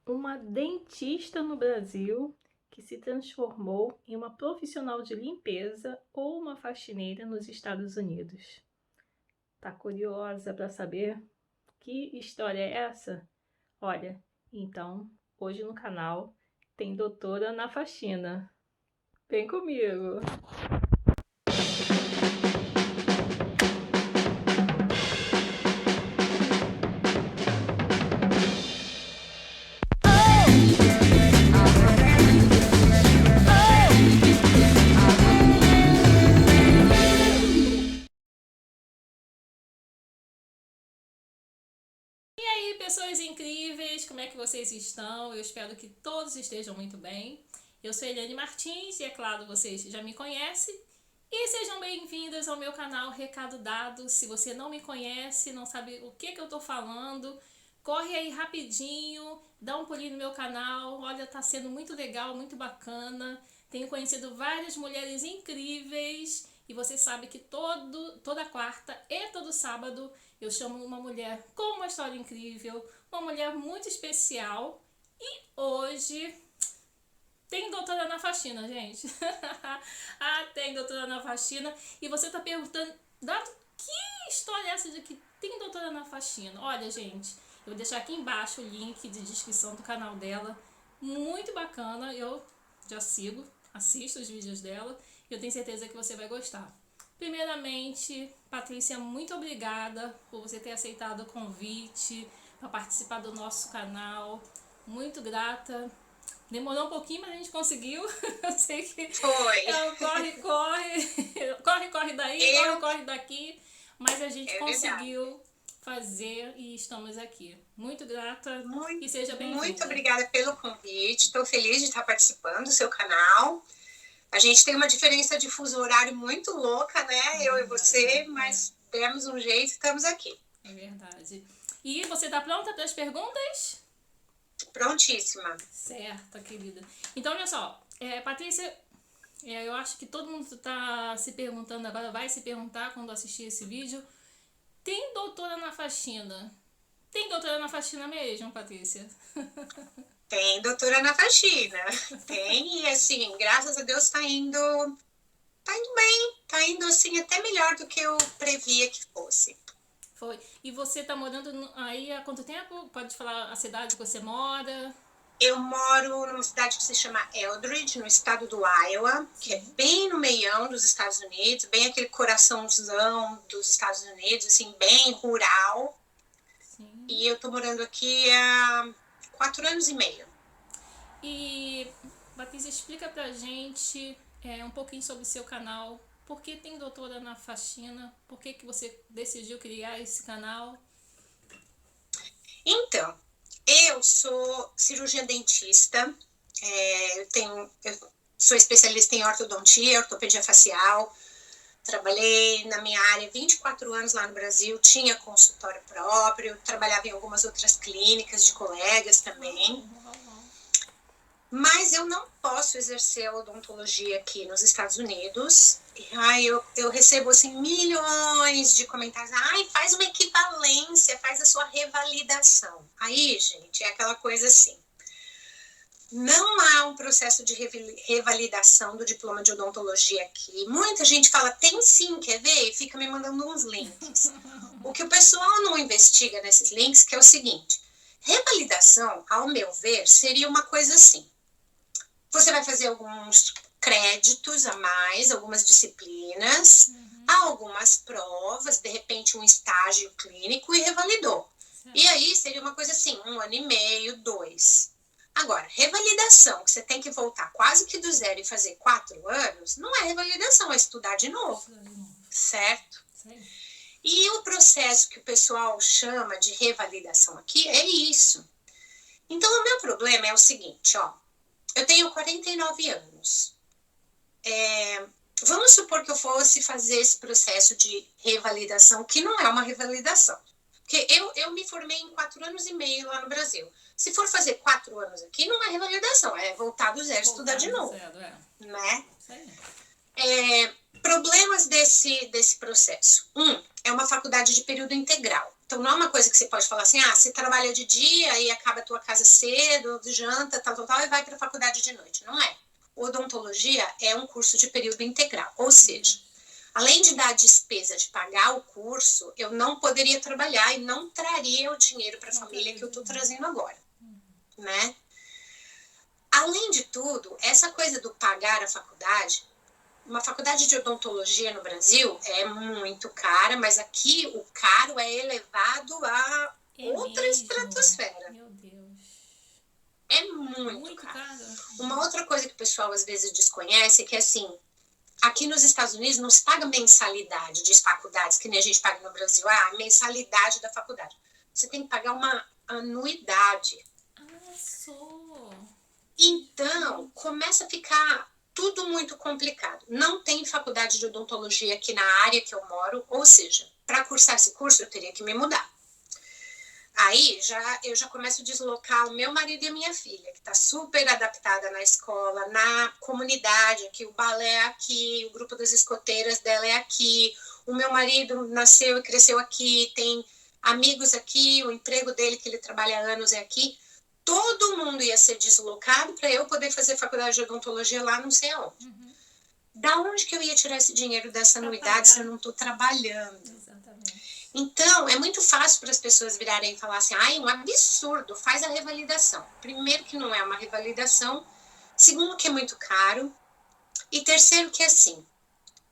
Uma dentista no Brasil que se transformou em uma profissional de limpeza ou uma faxineira nos Estados Unidos. Tá curiosa para saber que história é essa? Olha, então, hoje no canal tem Doutora na Faxina. Vem comigo! E aí, pessoas incríveis, como é que vocês estão? Eu espero que todos estejam muito bem. Eu sou Eliane Martins e, é claro, vocês já me conhecem. E sejam bem-vindas ao meu canal Recado Dado. Se você não me conhece, não sabe o que eu tô falando, corre aí rapidinho, dá um pulinho no meu canal. Olha, tá sendo muito legal, muito bacana. Tenho conhecido várias mulheres incríveis e você sabe que toda quarta e todo sábado eu chamo uma mulher com uma história incrível, uma mulher muito especial. E hoje tem doutora na faxina, gente. Tem doutora na faxina. E você tá perguntando, Dado, que história é essa de que tem doutora na faxina? Olha, gente, eu vou deixar aqui embaixo o link de descrição do canal dela. Muito bacana, eu já sigo, assisto os vídeos dela e eu tenho certeza que você vai gostar. Primeiramente, Patrícia, muito obrigada por você ter aceitado o convite para participar do nosso canal. Muito grata. Demorou um pouquinho, mas a gente conseguiu. Eu sei que Foi. corre daí, Eu, corre daqui, mas a gente é verdade. conseguiu fazer e estamos aqui. Muito grata Muito, e seja muito bem-vinda. obrigada pelo convite. Estou feliz de estar participando do seu canal. A gente tem uma diferença de fuso horário muito louca, É né? Eu e verdade, você, mas demos um jeito e estamos aqui. é verdade. E você tá pronta para as perguntas? Prontíssima. Certo, querida. Então, olha só, Patrícia, eu acho que todo mundo está se perguntando agora, vai se perguntar quando assistir esse vídeo. Tem doutora na faxina? Tem doutora na faxina mesmo, Patrícia? Tem doutora na faxina. Tem, e assim, graças a Deus tá indo bem. Tá indo assim até melhor do que eu previa que fosse. Foi. E você tá morando aí há quanto tempo? Pode falar a cidade que você mora? Eu moro numa cidade que se chama Eldridge, no estado do Iowa, que é Sim. bem no meião dos Estados Unidos, bem aquele coraçãozão dos Estados Unidos, assim, bem rural. Sim. E eu tô morando aqui há 4 anos e meio. E, Patrícia, explica pra gente um pouquinho sobre o seu canal. Por que tem doutora na faxina? Por que você decidiu criar esse canal? Então, eu sou cirurgiã dentista, eu sou especialista em ortodontia, ortopedia facial. Trabalhei na minha área 24 anos lá no Brasil, tinha consultório próprio, trabalhava em algumas outras clínicas de colegas também. Mas eu não posso exercer a odontologia aqui nos Estados Unidos. Ai, eu recebo assim milhões de comentários. Ai, faz uma equivalência, faz a sua revalidação. Aí, gente, é aquela coisa assim. Não há um processo de revalidação do diploma de odontologia aqui. Muita gente fala, tem sim, quer ver? E fica me mandando uns links. O que o pessoal não investiga nesses links que é o seguinte: revalidação, ao meu ver, seria uma coisa assim. Você vai fazer alguns créditos a mais, algumas disciplinas, algumas provas, de repente um estágio clínico e revalidou. E aí seria uma coisa assim, 1 ano e meio, 2. Agora, revalidação, que você tem que voltar quase que do zero e fazer 4 anos, não é revalidação, é estudar de novo, certo? E o processo que o pessoal chama de revalidação aqui é isso. Então, o meu problema é o seguinte, ó. Eu tenho 49 anos. Vamos supor que eu fosse fazer esse processo de revalidação, que não é uma revalidação. Porque eu me formei em 4 anos e meio lá no Brasil. Se for fazer 4 anos aqui, não é revalidação, é voltar do zero, estudar de novo. Né? Problemas desse processo. É uma faculdade de período integral. Então, não é uma coisa que você pode falar assim, você trabalha de dia e acaba a tua casa cedo, janta, tal, e vai para a faculdade de noite. Não é. Odontologia é um curso de período integral, ou seja, além de dar a despesa de pagar o curso, eu não poderia trabalhar e não traria o dinheiro para a família que eu estou trazendo agora, né? Além de tudo, essa coisa do pagar a faculdade, uma faculdade de odontologia no Brasil é muito cara, mas aqui o caro é elevado a outra estratosfera. Meu Deus. É muito caro. Uma outra coisa que o pessoal às vezes desconhece é que, assim, aqui nos Estados Unidos não se paga mensalidade de faculdades, que nem a gente paga no Brasil, a mensalidade da faculdade. Você tem que pagar uma anuidade. Então, começa a ficar tudo muito complicado. Não tem faculdade de odontologia aqui na área que eu moro, ou seja, para cursar esse curso eu teria que me mudar. Aí eu já começo a deslocar o meu marido e a minha filha, que está super adaptada na escola, na comunidade aqui, o balé é aqui, o grupo das escoteiras dela é aqui, o meu marido nasceu e cresceu aqui, tem amigos aqui, o emprego dele que ele trabalha há anos é aqui. Todo mundo ia ser deslocado para eu poder fazer faculdade de odontologia lá não sei aonde. Da onde que eu ia tirar esse dinheiro dessa anuidade se eu não estou trabalhando? Exatamente. Então, é muito fácil para as pessoas virarem e falar assim, um absurdo, faz a revalidação. Primeiro que não é uma revalidação, segundo que é muito caro, e terceiro que é assim,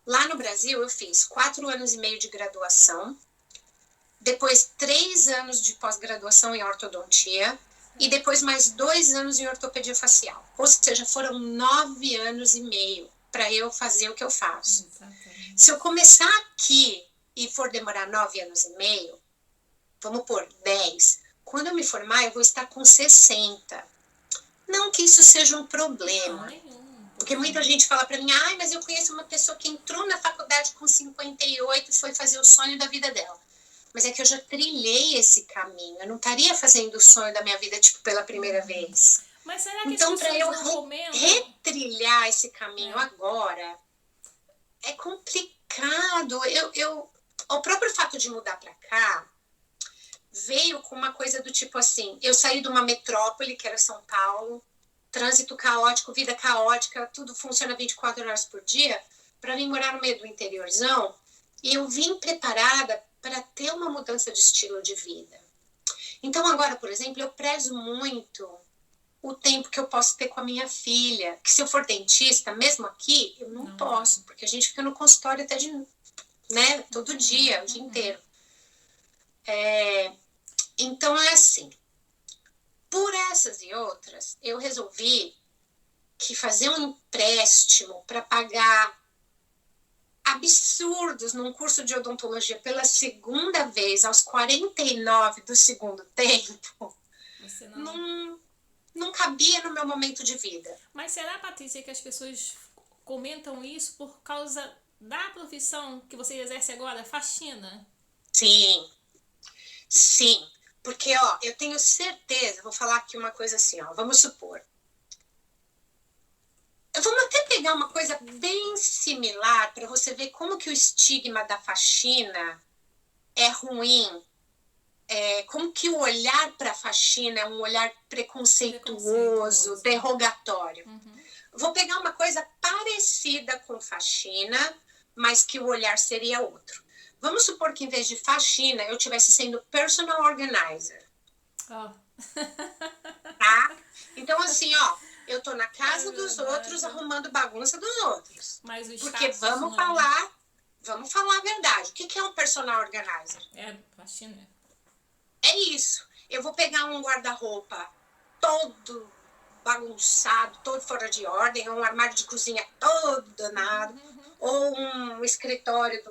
lá no Brasil eu fiz 4 anos e meio de graduação, depois 3 anos de pós-graduação em ortodontia, e depois mais 2 anos em ortopedia facial. Ou seja, foram 9 anos e meio para eu fazer o que eu faço. Exatamente. Se eu começar aqui e for demorar 9 anos e meio, vamos pôr 10, quando eu me formar eu vou estar com 60. Não que isso seja um problema. Porque muita gente fala para mim, mas eu conheço uma pessoa que entrou na faculdade com 58 e foi fazer o sonho da vida dela. Mas é que eu já trilhei esse caminho. Eu não estaria fazendo o sonho da minha vida, tipo, pela primeira vez. Mas será que então, para eu retrilhar esse caminho agora, é complicado. O próprio fato de mudar para cá veio com uma coisa do tipo assim, eu saí de uma metrópole, que era São Paulo, trânsito caótico, vida caótica, tudo funciona 24 horas por dia, para vir morar no meio do interiorzão, e eu vim preparada para ter uma mudança de estilo de vida. Então agora, por exemplo, eu prezo muito o tempo que eu posso ter com a minha filha, que se eu for dentista, mesmo aqui, eu não posso, porque a gente fica no consultório até todo dia, o dia inteiro. Então é assim, por essas e outras, eu resolvi que fazer um empréstimo para pagar absurdos num curso de odontologia pela segunda vez, aos 49 do segundo tempo, não cabia no meu momento de vida. Mas será, Patrícia, que as pessoas comentam isso por causa da profissão que você exerce agora, faxina? Sim, porque eu tenho certeza, vou falar aqui uma coisa assim, vamos supor, vamos até pegar uma coisa bem similar para você ver como que o estigma da faxina é ruim, como que o olhar para a faxina é um olhar preconceituoso, derrogatório. Vou pegar uma coisa parecida com faxina, mas que o olhar seria outro. Vamos supor que em vez de faxina eu estivesse sendo personal organizer. Tá? Então assim, eu tô na casa dos outros arrumando bagunça dos outros. Porque vamos falar a verdade. O que é um personal organizer? Faxina. É isso. Eu vou pegar um guarda-roupa todo bagunçado, todo fora de ordem, ou um armário de cozinha todo danado, ou um escritório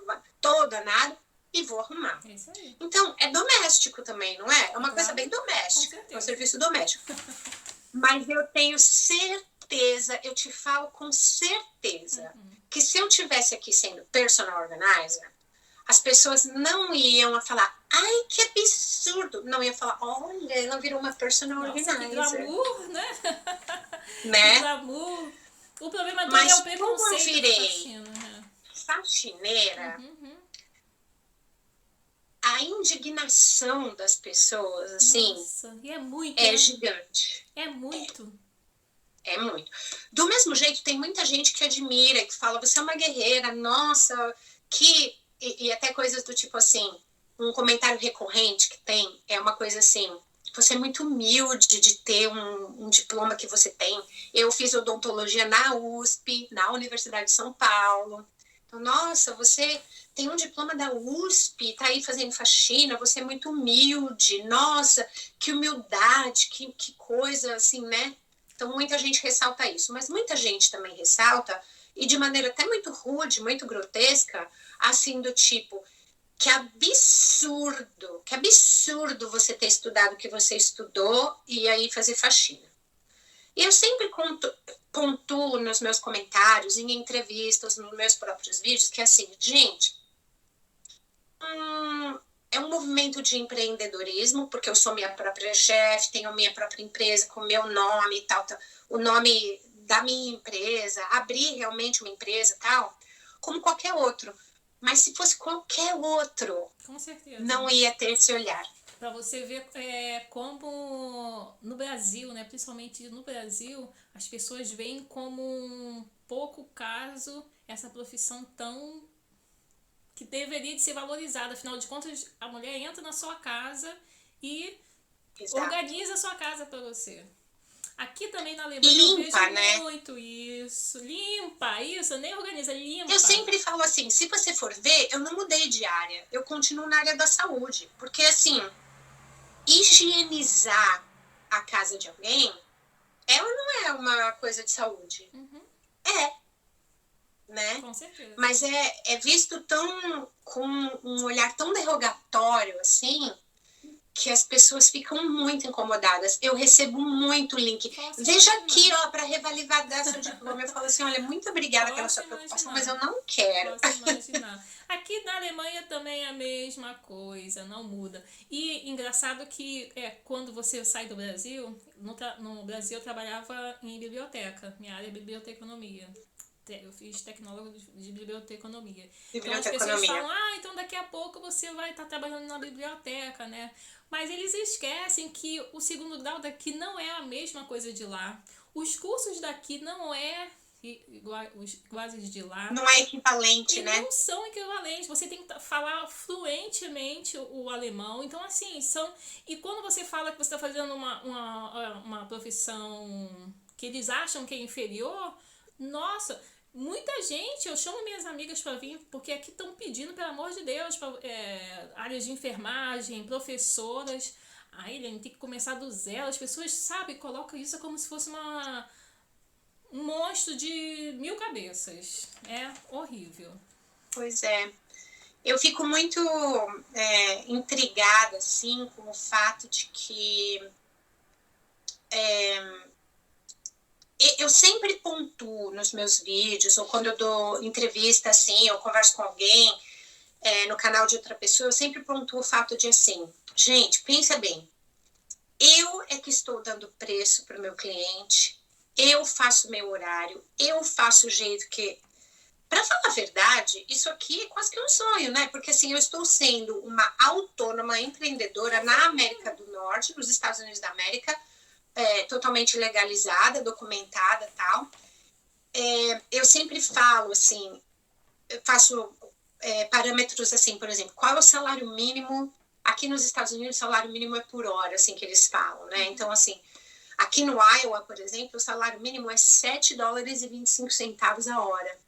todo danado, e vou arrumar. É isso aí. Então, é doméstico também, não é? É uma coisa bem doméstica. É um serviço doméstico. Mas eu tenho certeza, eu te falo com certeza, que se eu tivesse aqui sendo personal organizer, as pessoas não iam falar, ai, que absurdo. Não ia falar, olha, ela virou uma personal organizer. Que glamour, né? Que glamour. O problema do é o preconceito. Como eu virei faxineira, a indignação das pessoas, assim, nossa, e é muito, é né? gigante. É muito. É muito. Do mesmo jeito, tem muita gente que admira, que fala, você é uma guerreira, nossa, que... E até coisas do tipo assim, um comentário recorrente que tem, é uma coisa assim, você é muito humilde de ter um diploma que você tem. Eu fiz odontologia na USP, na Universidade de São Paulo. Então, nossa, você tem um diploma da USP, tá aí fazendo faxina, você é muito humilde, nossa, que humildade, que coisa, assim, né? Então, muita gente ressalta isso, mas muita gente também ressalta, e de maneira até muito rude, muito grotesca, assim, do tipo, que absurdo você ter estudado o que você estudou e aí fazer faxina. E eu sempre pontuo nos meus comentários, em entrevistas, nos meus próprios vídeos, que é assim, gente, é um movimento de empreendedorismo, porque eu sou minha própria chefe, tenho minha própria empresa com meu nome e tal, o nome da minha empresa, abrir realmente uma empresa e tal, como qualquer outro. Mas se fosse qualquer outro, Com certeza. não ia ter esse olhar. Para você ver como no Brasil, né, principalmente no Brasil, as pessoas veem como um pouco caso essa profissão tão que deveria de ser valorizada. Afinal de contas, a mulher entra na sua casa e Exato. organiza a sua casa para você. Aqui também na Alemanha Limpa, eu vejo né? muito isso. Limpa, isso, nem organiza, limpa. Eu sempre falo assim, se você for ver, eu não mudei de área, eu continuo na área da saúde. Porque, assim, higienizar a casa de alguém, ela não é uma coisa de saúde. Uhum. É, né? Com certeza. Mas é visto com um olhar tão derrogatório, assim, que as pessoas ficam muito incomodadas. Eu recebo muito link. Posso Veja imaginar. aqui, ó, para revalidar seu diploma. Eu falo assim, olha, muito obrigada pela sua preocupação, mas eu não quero. Posso imaginar. Aqui na Alemanha também é a mesma coisa, não muda. E engraçado que quando você sai do Brasil, no Brasil eu trabalhava em biblioteca, minha área é biblioteconomia. Eu fiz tecnólogo de biblioteconomia. Então as pessoas falam, então daqui a pouco você vai estar trabalhando na biblioteca, né? Mas eles esquecem que o segundo grau daqui não é a mesma coisa de lá. Os cursos daqui não é iguais de lá. Não é equivalente, né? Não são equivalentes. Você tem que falar fluentemente o alemão. Então, assim, E quando você fala que você está fazendo uma profissão que eles acham que é inferior, nossa... Muita gente, eu chamo minhas amigas para vir, porque aqui estão pedindo, pelo amor de Deus, áreas de enfermagem, professoras. Aí, Helene, tem que começar do zero. As pessoas, sabe, colocam isso como se fosse um monstro de 1000 cabeças. É horrível. Pois é. Eu fico muito intrigada, assim, com o fato de que... eu sempre pontuo nos meus vídeos, ou quando eu dou entrevista, assim, eu converso com alguém no canal de outra pessoa, eu sempre pontuo o fato de, assim, gente, pensa bem, eu é que estou dando preço para o meu cliente, eu faço meu horário, eu faço o jeito que... Para falar a verdade, isso aqui é quase que um sonho, né? Porque, assim, eu estou sendo uma autônoma empreendedora na América do Norte, nos Estados Unidos da América, totalmente legalizada, documentada e tal. Eu sempre falo, assim, eu faço parâmetros, assim, por exemplo, qual é o salário mínimo? Aqui nos Estados Unidos, o salário mínimo é por hora, assim, que eles falam, né? Então, assim, aqui no Iowa, por exemplo, o salário mínimo é $7,25 a hora.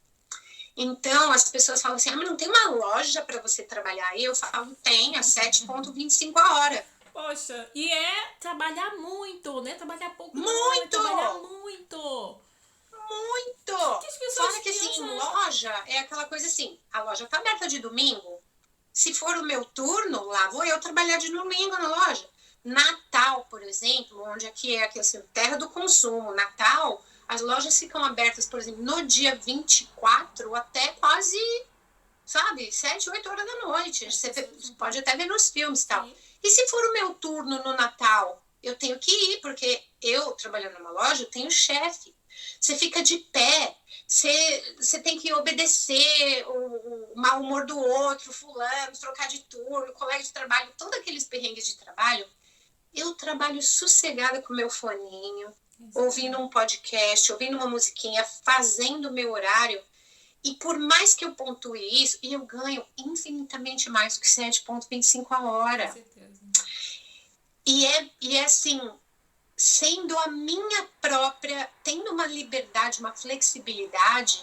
Então, as pessoas falam assim, mas não tem uma loja para você trabalhar aí? Eu falo, tem, a 7,25 a hora. Poxa, e trabalhar muito, né? Trabalhar pouco. Muito! Não, trabalhar muito. Muito! Fora que, assim, loja é aquela coisa assim, a loja tá aberta de domingo, se for o meu turno, lá vou eu trabalhar de domingo na loja. Natal, por exemplo, onde aqui é assim, terra do consumo, Natal, as lojas ficam abertas, por exemplo, no dia 24 até quase, sabe, 7, 8 horas da noite. Você pode até ver nos filmes e tal. E se for o meu turno no Natal, eu tenho que ir, porque eu, trabalhando numa loja, eu tenho chefe. Você fica de pé, você tem que obedecer o mau humor do outro, fulano, trocar de turno, colega de trabalho, todos aqueles perrengues de trabalho. Eu trabalho sossegada com meu foninho, ouvindo um podcast, ouvindo uma musiquinha, fazendo o meu horário. E por mais que eu pontue isso, e eu ganho infinitamente mais do que 7,25 a hora. Com certeza. E é assim, sendo a minha própria, tendo uma liberdade, uma flexibilidade,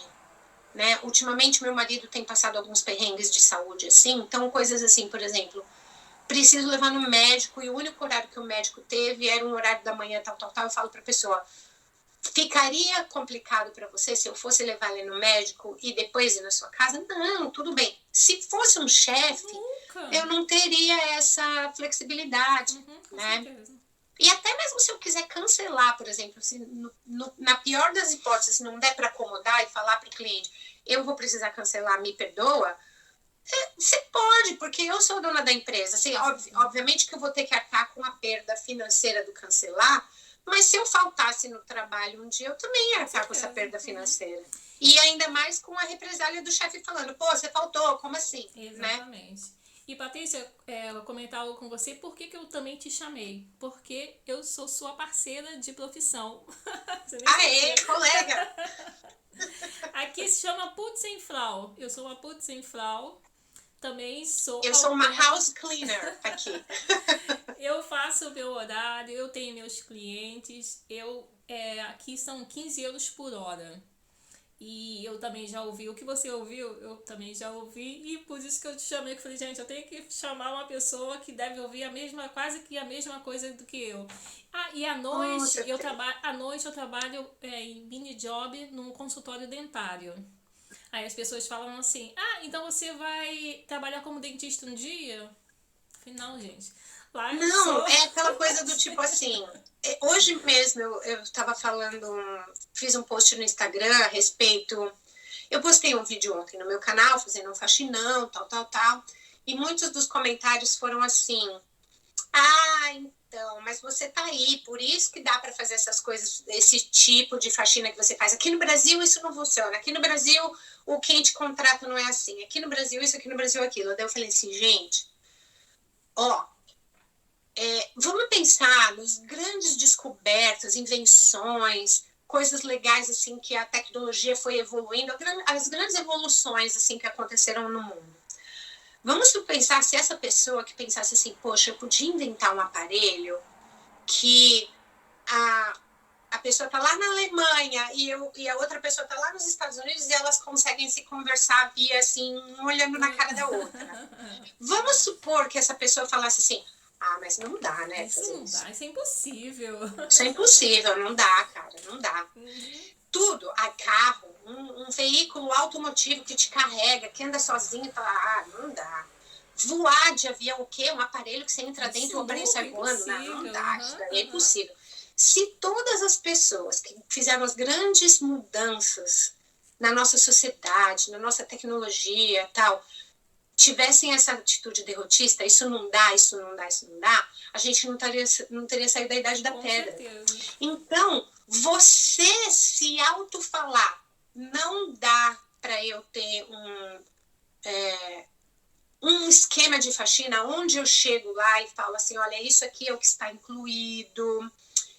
né? Ultimamente meu marido tem passado alguns perrengues de saúde assim, então coisas assim, por exemplo, preciso levar no médico e o único horário que o médico teve era um horário da manhã, tal, eu falo para a pessoa, ficaria complicado para você se eu fosse levar ele no médico e depois ir na sua casa? Não, tudo bem. Se fosse um chefe, eu não teria essa flexibilidade, né? Certeza. E até mesmo se eu quiser cancelar, por exemplo, se na pior das hipóteses não der para acomodar e falar para o cliente, eu vou precisar cancelar, me perdoa, você pode, porque eu sou dona da empresa. Assim, obviamente que eu vou ter que arcar com a perda financeira do cancelar, mas se eu faltasse no trabalho um dia, eu também ia arcar com essa perda financeira. E ainda mais com a represália do chefe falando, pô, você faltou, como assim? Exatamente. Né? E Patrícia, eu comentar algo com você, por que eu também te chamei? Porque eu sou sua parceira de profissão. Aê, colega! Aqui se chama Putzfrau. Eu sou uma Putzfrau. Também sou... Eu sou uma house cleaner aqui. Eu faço o meu horário, eu tenho meus clientes. Aqui são 15 euros por hora. E eu também já ouvi o que você ouviu, eu também já ouvi, e por isso que eu te chamei, que eu falei, gente, eu tenho que chamar uma pessoa que deve ouvir quase que a mesma coisa do que eu. E à noite, eu trabalho em mini job num consultório dentário. Aí as pessoas falam assim, então você vai trabalhar como dentista um dia? Afinal, gente... Não, é aquela coisa do tipo assim, hoje mesmo eu estava falando, fiz um post no Instagram a respeito, eu postei um vídeo ontem no meu canal, fazendo um faxinão, tal, e muitos dos comentários foram assim, então, mas você tá aí, por isso que dá para fazer essas coisas, esse tipo de faxina que você faz. Aqui no Brasil isso não funciona, aqui no Brasil o quem te contrata não é assim, aqui no Brasil isso, aqui no Brasil aquilo. Daí eu falei assim, gente, vamos pensar nos grandes descobertas, invenções, coisas legais assim que a tecnologia foi evoluindo, as grandes evoluções assim que aconteceram no mundo. Vamos pensar se essa pessoa que pensasse assim, poxa, eu podia inventar um aparelho que a pessoa está lá na Alemanha e a outra pessoa está lá nos Estados Unidos e elas conseguem se conversar via assim, um olhando na cara da outra. Vamos supor que essa pessoa falasse assim, mas não dá, né? Isso não dá, isso é impossível. Isso é impossível, não dá, cara, não dá. Tudo, carro, um veículo automotivo que te carrega, que anda sozinho, não dá. Voar de avião, o quê? Um aparelho que você entra dentro e o aparelho sai voando? Não dá, isso daí é impossível. Se todas as pessoas que fizeram as grandes mudanças na nossa sociedade, na nossa tecnologia e tal, tivessem essa atitude derrotista, isso não dá, a gente não teria saído da idade da pedra. Certeza. Então, você se autofalar, não dá para eu ter um esquema de faxina onde eu chego lá e falo assim, olha, isso aqui é o que está incluído,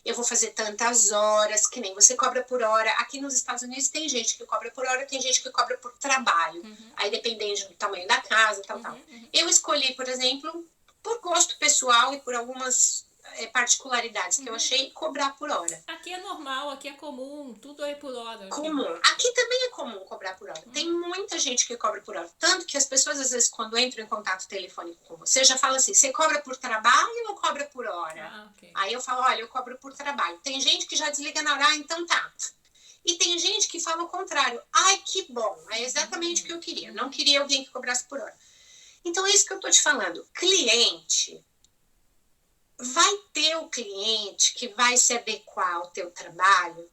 eu vou fazer tantas horas, que nem você cobra por hora. Aqui nos Estados Unidos tem gente que cobra por hora, tem gente que cobra por trabalho. Aí dependendo do tamanho da casa, tal. Eu escolhi, por exemplo, por gosto pessoal e por algumas particularidades que eu achei, cobrar por hora. Aqui é normal, aqui é comum, tudo é por hora. Comum. Aqui também é comum cobrar por hora. Tem muita gente que cobra por hora. Tanto que as pessoas, às vezes, quando entram em contato telefônico com você, já falam assim, você cobra por trabalho ou cobra por hora? Okay. Aí eu falo, olha, eu cobro por trabalho. Tem gente que já desliga na hora, então tá. E tem gente que fala o contrário. Que bom. É exatamente o que eu queria. Não queria alguém que cobrasse por hora. Então, é isso que eu tô te falando. Cliente... Vai ter o cliente que vai se adequar ao teu trabalho?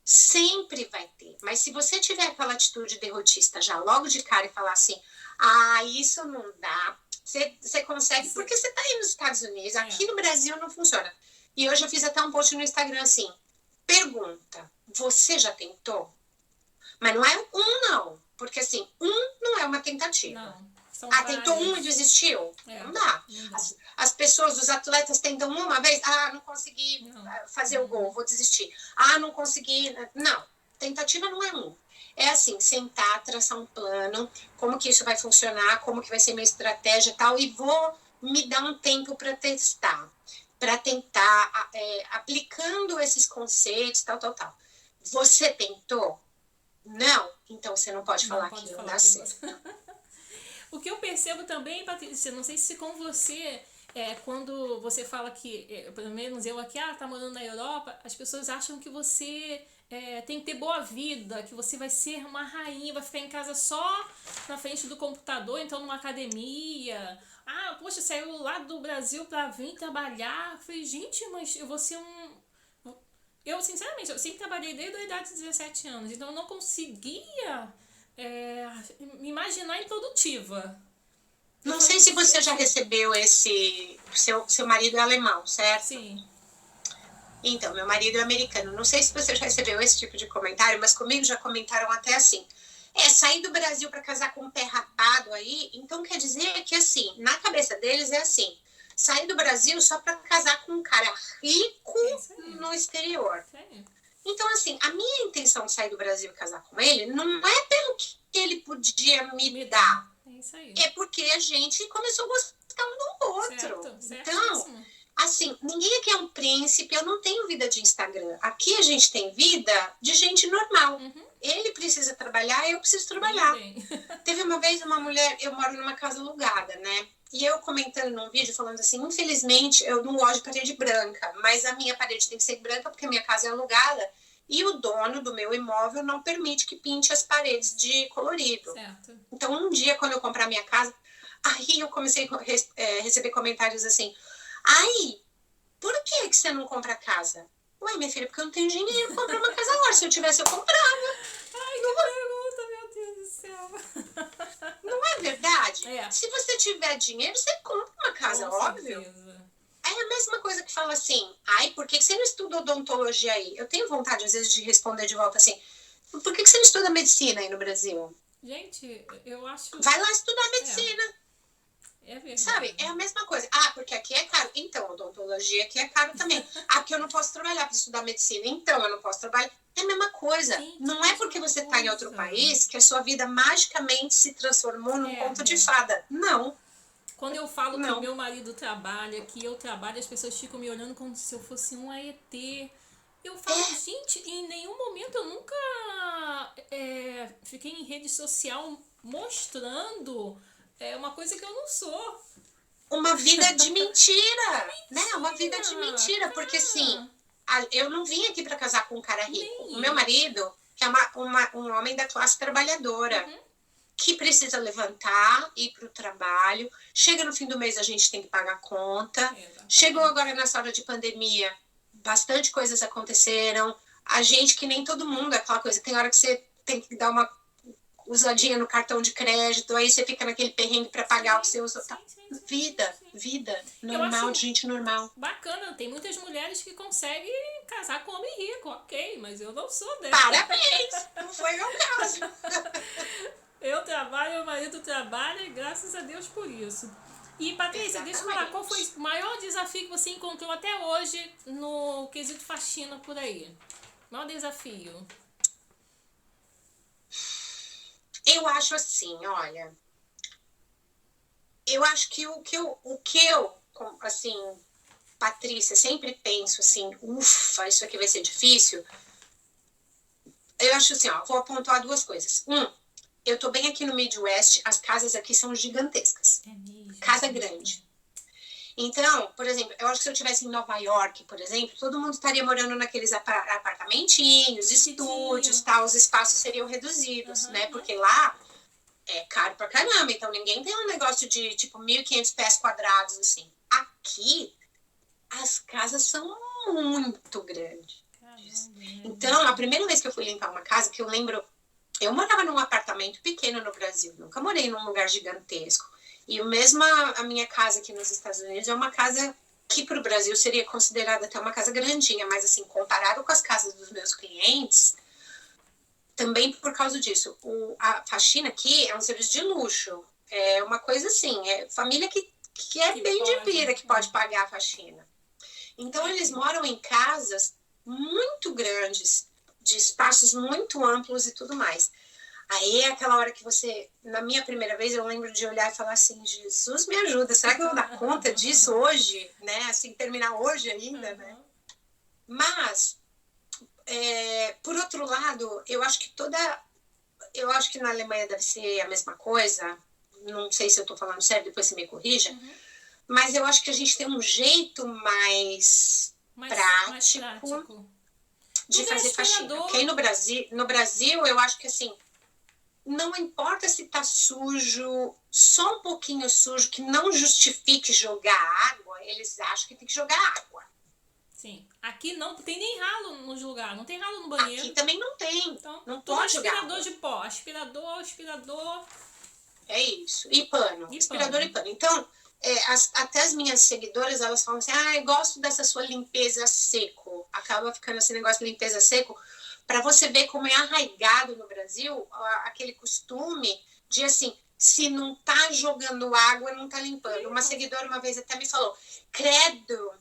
Sempre vai ter. Mas se você tiver aquela atitude derrotista já logo de cara e falar assim, isso não dá, você consegue, porque você está aí nos Estados Unidos, aqui no Brasil não funciona. E hoje eu fiz até um post no Instagram assim, Pergunta, você já tentou? Mas não é não. Porque assim, não é uma tentativa. Não. São tentou várias. e desistiu? Não dá. Não dá. As pessoas, os atletas tentam uma vez, não consegui fazer o gol, vou desistir. Não consegui. Não, tentativa não é É assim, sentar, traçar um plano, como que isso vai funcionar, como que vai ser minha estratégia e tal, e vou me dar um tempo para testar, para tentar, aplicando esses conceitos, tal. Você tentou? Não? Então você não pode falar que não dá certo. O que eu percebo também, Patrícia, não sei se com você, quando você fala que, pelo menos eu aqui, tá morando na Europa, as pessoas acham que você tem que ter boa vida, que você vai ser uma rainha, vai ficar em casa só na frente do computador, então numa academia. Poxa, saiu lá do Brasil pra vir trabalhar. Eu falei, gente, mas eu vou ser Eu, sinceramente, eu sempre trabalhei desde a idade de 17 anos, então eu não conseguia me imaginar improdutiva. Não sei se você já recebeu esse... Seu marido é alemão, certo? Sim. Então, meu marido é americano. Não sei se você já recebeu esse tipo de comentário, mas comigo já comentaram até assim. Sair do Brasil para casar com um pé rapado aí, então quer dizer que assim, na cabeça deles é assim, sair do Brasil só para casar com um cara rico no exterior. Então, assim, a minha intenção de sair do Brasil e casar com ele não é pelo que ele podia me dar. É porque a gente começou a gostar um do outro. Então, assim, ninguém aqui é um príncipe, eu não tenho vida de Instagram. Aqui a gente tem vida de gente normal. Ele precisa trabalhar, eu preciso trabalhar. Teve uma vez uma mulher, eu moro numa casa alugada, né? E eu comentando num vídeo, falando assim, infelizmente, eu não gosto de parede branca, mas a minha parede tem que ser branca porque a minha casa é alugada e o dono do meu imóvel não permite que pinte as paredes de colorido. Certo. Então, um dia, quando eu comprar minha casa, aí eu comecei a receber comentários assim, por que você não compra casa? Ué, minha filha, porque eu não tenho dinheiro pra comprar uma casa agora. Se eu tivesse, eu comprava. Que pergunta, meu Deus do céu. Não é verdade? Se você tiver dinheiro, você compra uma casa, óbvio. É a mesma coisa que fala assim, por que você não estuda odontologia aí? Eu tenho vontade, às vezes, de responder de volta assim, por que você não estuda medicina aí no Brasil? Gente, eu acho... Vai lá estudar medicina. É verdade. Sabe, é a mesma coisa. Porque aqui é caro. Então, odontologia aqui é caro também. Porque eu não posso trabalhar para estudar medicina. Então, eu não posso trabalhar. É a mesma coisa. Não é porque você está em outro país que a sua vida magicamente se transformou num conto de fada. Não. Quando eu falo que o meu marido trabalha, que eu trabalho, as pessoas ficam me olhando como se eu fosse um ET. Eu falo, gente, em nenhum momento eu nunca fiquei em rede social mostrando uma coisa que eu não sou. Uma vida de mentira, né? Uma vida de mentira, porque assim, eu não vim aqui para casar com um cara rico. O meu marido é um homem da classe trabalhadora, que precisa levantar, ir para o trabalho. Chega no fim do mês, a gente tem que pagar a conta. Chegou agora nessa hora de pandemia, bastante coisas aconteceram. A gente, que nem todo mundo, aquela coisa, tem hora que você tem que dar uma usadinha no cartão de crédito, aí você fica naquele perrengue para pagar o que você usa. Vida normal, de gente normal. Bacana, tem muitas mulheres que conseguem casar com homem rico, ok, mas eu não sou dela. Parabéns, não foi meu caso. Eu trabalho, meu marido trabalha, e graças a Deus por isso. E, Patrícia, deixa eu falar, qual foi o maior desafio que você encontrou até hoje no quesito faxina por aí? Maior desafio? Eu acho assim, olha, eu acho que o que eu assim, Patrícia, sempre penso assim, isso aqui vai ser difícil. Eu acho assim, vou apontar duas coisas. Eu tô bem aqui no Midwest, as casas aqui são gigantescas. Casa grande. Então, por exemplo, eu acho que se eu estivesse em Nova York, por exemplo, todo mundo estaria morando naqueles apartamentinhos, estúdios, tal, os espaços seriam reduzidos, né? Porque lá é caro pra caramba, então ninguém tem um negócio de, tipo, 1.500 pés quadrados, assim. Aqui, as casas são muito grandes. Então, a primeira vez que eu fui limpar uma casa, que eu lembro, eu morava num apartamento pequeno no Brasil, nunca morei num lugar gigantesco. E o mesmo a minha casa aqui nos Estados Unidos é uma casa que para o Brasil seria considerada até uma casa grandinha, mas assim, comparado com as casas dos meus clientes, também por causa disso. A faxina aqui é um serviço de luxo. É uma coisa assim, é família que é Que bem de pode, vida que pode pagar a faxina. Então, eles moram em casas muito grandes, de espaços muito amplos e tudo mais. Aí é aquela hora que você, na minha primeira vez, eu lembro de olhar e falar assim, Jesus me ajuda, será que eu vou dar conta disso hoje, né? Assim, terminar hoje ainda, né? Mas, por outro lado, eu acho que na Alemanha deve ser a mesma coisa, não sei se eu estou falando sério, depois você me corrija, mas eu acho que a gente tem um jeito mais prático de fazer faxina. Porque aí no Brasil, eu acho que assim, não importa se tá sujo, só um pouquinho sujo, que não justifique jogar água, eles acham que tem que jogar água. Sim. Aqui não tem nem ralo nos lugares, não tem ralo no banheiro. Aqui também não tem. Então, não pode jogar água. Aspirador de pó, aspirador. É isso. E pano. Aspirador e pano. Então, até as minhas seguidoras, elas falam assim, eu gosto dessa sua limpeza seco. Acaba ficando esse negócio de limpeza seco, para você ver como é arraigado no Brasil aquele costume de assim, se não tá jogando água, não tá limpando. Uma seguidora uma vez até me falou, credo,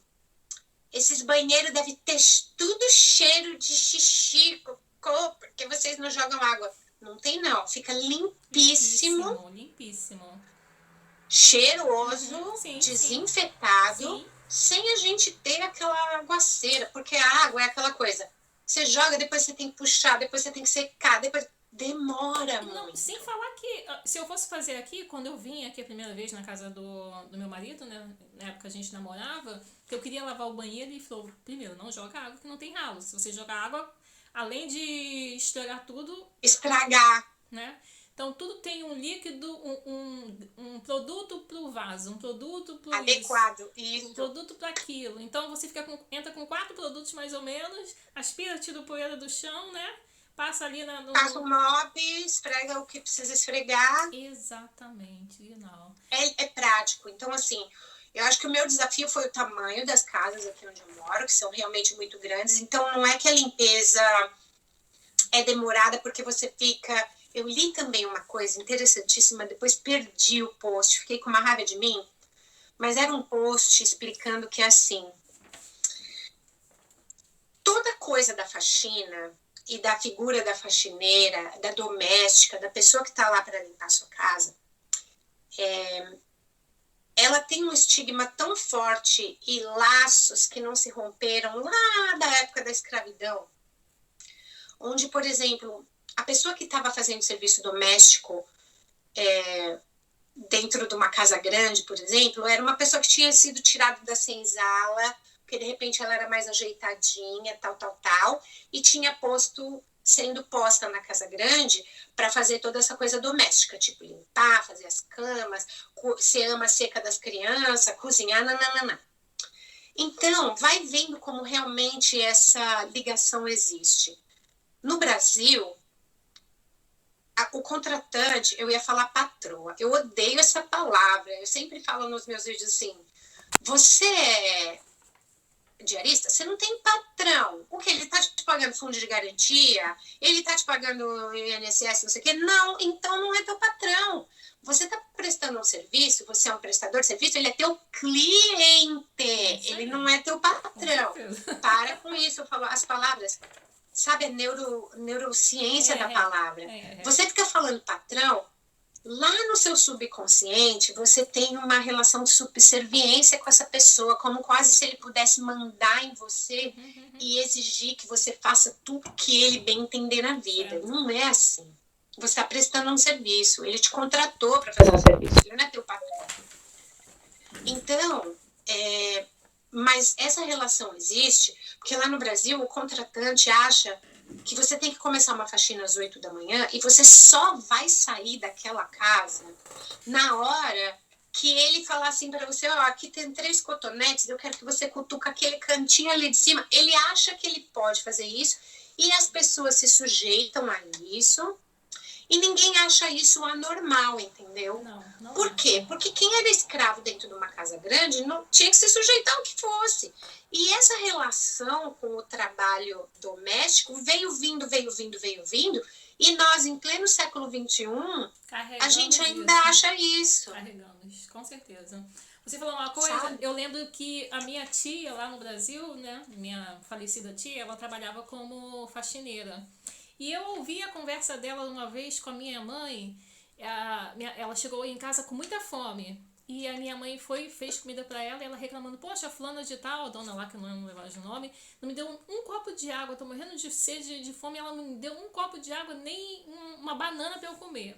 esses banheiros devem ter tudo cheiro de xixi, cocô, porque vocês não jogam água. Não tem não, fica limpíssimo. Limpíssimo. Cheiroso, desinfetado, sem a gente ter aquela aguaceira, porque a água é aquela coisa, você joga, depois você tem que puxar, depois você tem que secar, depois demora muito. Sem falar que, se eu fosse fazer aqui, quando eu vim aqui a primeira vez na casa do meu marido, né, na época a gente namorava, que eu queria lavar o banheiro, e falou, primeiro, não joga água que não tem ralo, se você jogar água, além de estragar tudo... Estragar. Né? Então, tudo tem um líquido, um produto para o vaso, um produto para adequado, isso. Um produto para aquilo. Então, você entra com 4 produtos mais ou menos, aspira, tira o poeira do chão, né? Passa ali passa o mop, esfrega o que precisa esfregar. Exatamente, não. É prático. Então, assim, eu acho que o meu desafio foi o tamanho das casas aqui onde eu moro, que são realmente muito grandes. Então, não é que a limpeza é demorada porque você fica... Eu li também uma coisa interessantíssima, depois perdi o post, fiquei com uma raiva de mim, mas era um post explicando que, assim, toda coisa da faxina e da figura da faxineira, da doméstica, da pessoa que está lá para limpar a sua casa, ela tem um estigma tão forte e laços que não se romperam lá da época da escravidão, onde, por exemplo... A pessoa que estava fazendo serviço doméstico dentro de uma casa grande, por exemplo, era uma pessoa que tinha sido tirada da senzala, porque de repente ela era mais ajeitadinha, tal, e tinha sendo posta na casa grande para fazer toda essa coisa doméstica, tipo limpar, fazer as camas, ser ama seca das crianças, cozinhar, nananana. Então, vai vendo como realmente essa ligação existe. No Brasil... O contratante, eu ia falar patroa, eu odeio essa palavra, eu sempre falo nos meus vídeos assim, você é diarista, você não tem patrão, o que? Ele tá te pagando fundo de garantia, ele tá te pagando INSS, não sei o quê, não, então não é teu patrão, você tá prestando um serviço, você é um prestador de serviço, ele é teu cliente, ele não é teu patrão, para com isso, eu falo as palavras... Sabe, a neurociência da palavra. Você fica falando patrão, lá no seu subconsciente, você tem uma relação de subserviência com essa pessoa, como quase se ele pudesse mandar em você e exigir que você faça tudo que ele bem entender na vida. Não é assim. Você está prestando um serviço, ele te contratou para fazer um serviço, ele não é teu patrão. Então, mas essa relação existe, porque lá no Brasil o contratante acha que você tem que começar uma faxina às 8 da manhã e você só vai sair daquela casa na hora que ele falar assim para você, aqui tem 3 cotonetes, eu quero que você cutuca aquele cantinho ali de cima. Ele acha que ele pode fazer isso e as pessoas se sujeitam a isso E ninguém acha isso anormal, entendeu? Não Por é. quê? Porque quem era escravo dentro de uma casa grande não tinha que se sujeitar ao que fosse. E essa relação com o trabalho doméstico veio vindo, e nós, em pleno século XXI, a gente ainda acha isso. Carregamos, com certeza. Você falou uma coisa, Sabe? eu lembro que a minha tia lá no Brasil, né, minha falecida tia, ela trabalhava como faxineira. E eu ouvi a conversa dela uma vez com a minha mãe. Ela chegou em casa com muita fome. E a minha mãe fez comida pra ela e ela reclamando: poxa, fulana de tal, a dona lá que eu não lembro de nome, não me deu um copo de água, eu tô morrendo de sede, de fome, ela não me deu um copo de água, nem uma banana pra eu comer.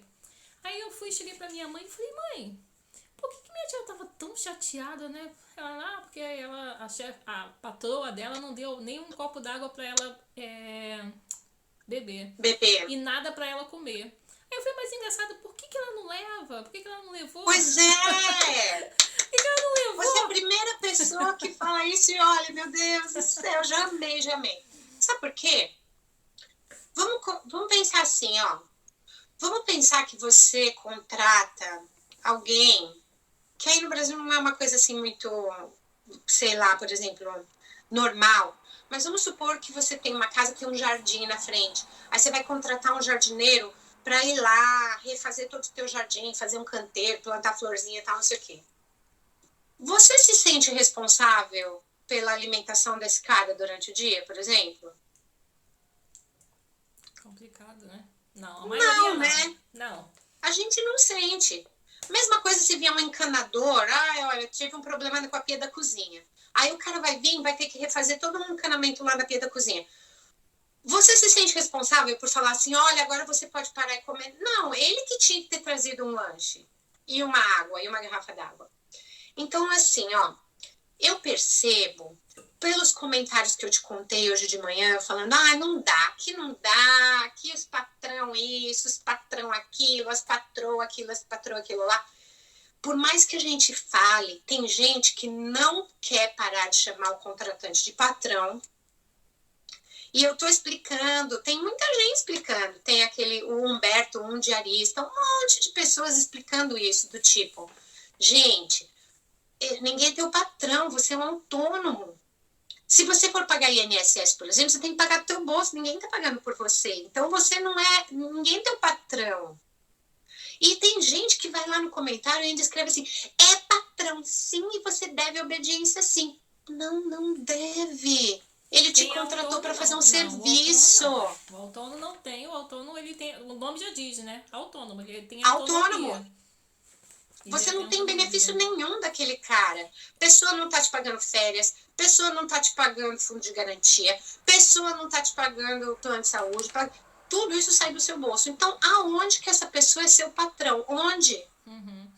Aí eu cheguei pra minha mãe e falei: mãe, por que minha tia tava tão chateada, né? Ela, porque a patroa dela não deu nem um copo d'água pra ela beber. E nada pra ela comer. Aí eu falei: mas engraçado, por que ela não leva? Por que ela não levou? Pois é! Por que ela não levou? Você é a primeira pessoa que fala isso e olha, meu Deus do céu, já amei. Sabe por quê? Vamos pensar assim, ó. Vamos pensar que você contrata alguém, que aí no Brasil não é uma coisa assim muito, sei lá, por exemplo, normal. Mas vamos supor que você tem uma casa que tem um jardim na frente. Aí você vai contratar um jardineiro para ir lá, refazer todo o teu jardim, fazer um canteiro, plantar florzinha e tal, não sei o quê. Você se sente responsável pela alimentação desse cara durante o dia, por exemplo? Complicado, né? Não, não, né? Não. A gente não sente. Mesma coisa se vier um encanador. Olha, tive um problema com a pia da cozinha. Aí o cara vai vir, vai ter que refazer todo um encanamento lá na pia da cozinha. Você se sente responsável por falar assim, olha, agora você pode parar e comer? Não, ele que tinha que ter trazido um lanche e uma água, e uma garrafa d'água. Então, assim, ó, eu percebo, pelos comentários que eu te contei hoje de manhã, falando, não dá, aqui os patrão isso, os patrão aquilo, as patroa aquilo lá. Por mais que a gente fale, tem gente que não quer parar de chamar o contratante de patrão. E eu tô explicando, tem muita gente explicando. Tem o Humberto, um diarista, um monte de pessoas explicando isso, do tipo, gente, ninguém é teu patrão, você é um autônomo. Se você for pagar INSS, por exemplo, você tem que pagar do teu bolso, ninguém tá pagando por você. Então você ninguém é teu patrão. E tem gente que vai lá no comentário e ainda escreve assim, é patrão sim e você deve obediência sim. Não deve. Ele te contratou para fazer um serviço. O autônomo não tem, o autônomo ele tem, o nome já diz, né? Autônomo, ele tem autonomia. Autônomo. Você não tem benefício nenhum daquele cara. Pessoa não tá te pagando férias, pessoa não tá te pagando fundo de garantia, pessoa não tá te pagando plano de saúde, tudo isso sai do seu bolso. Então, aonde que essa pessoa é seu patrão? Onde?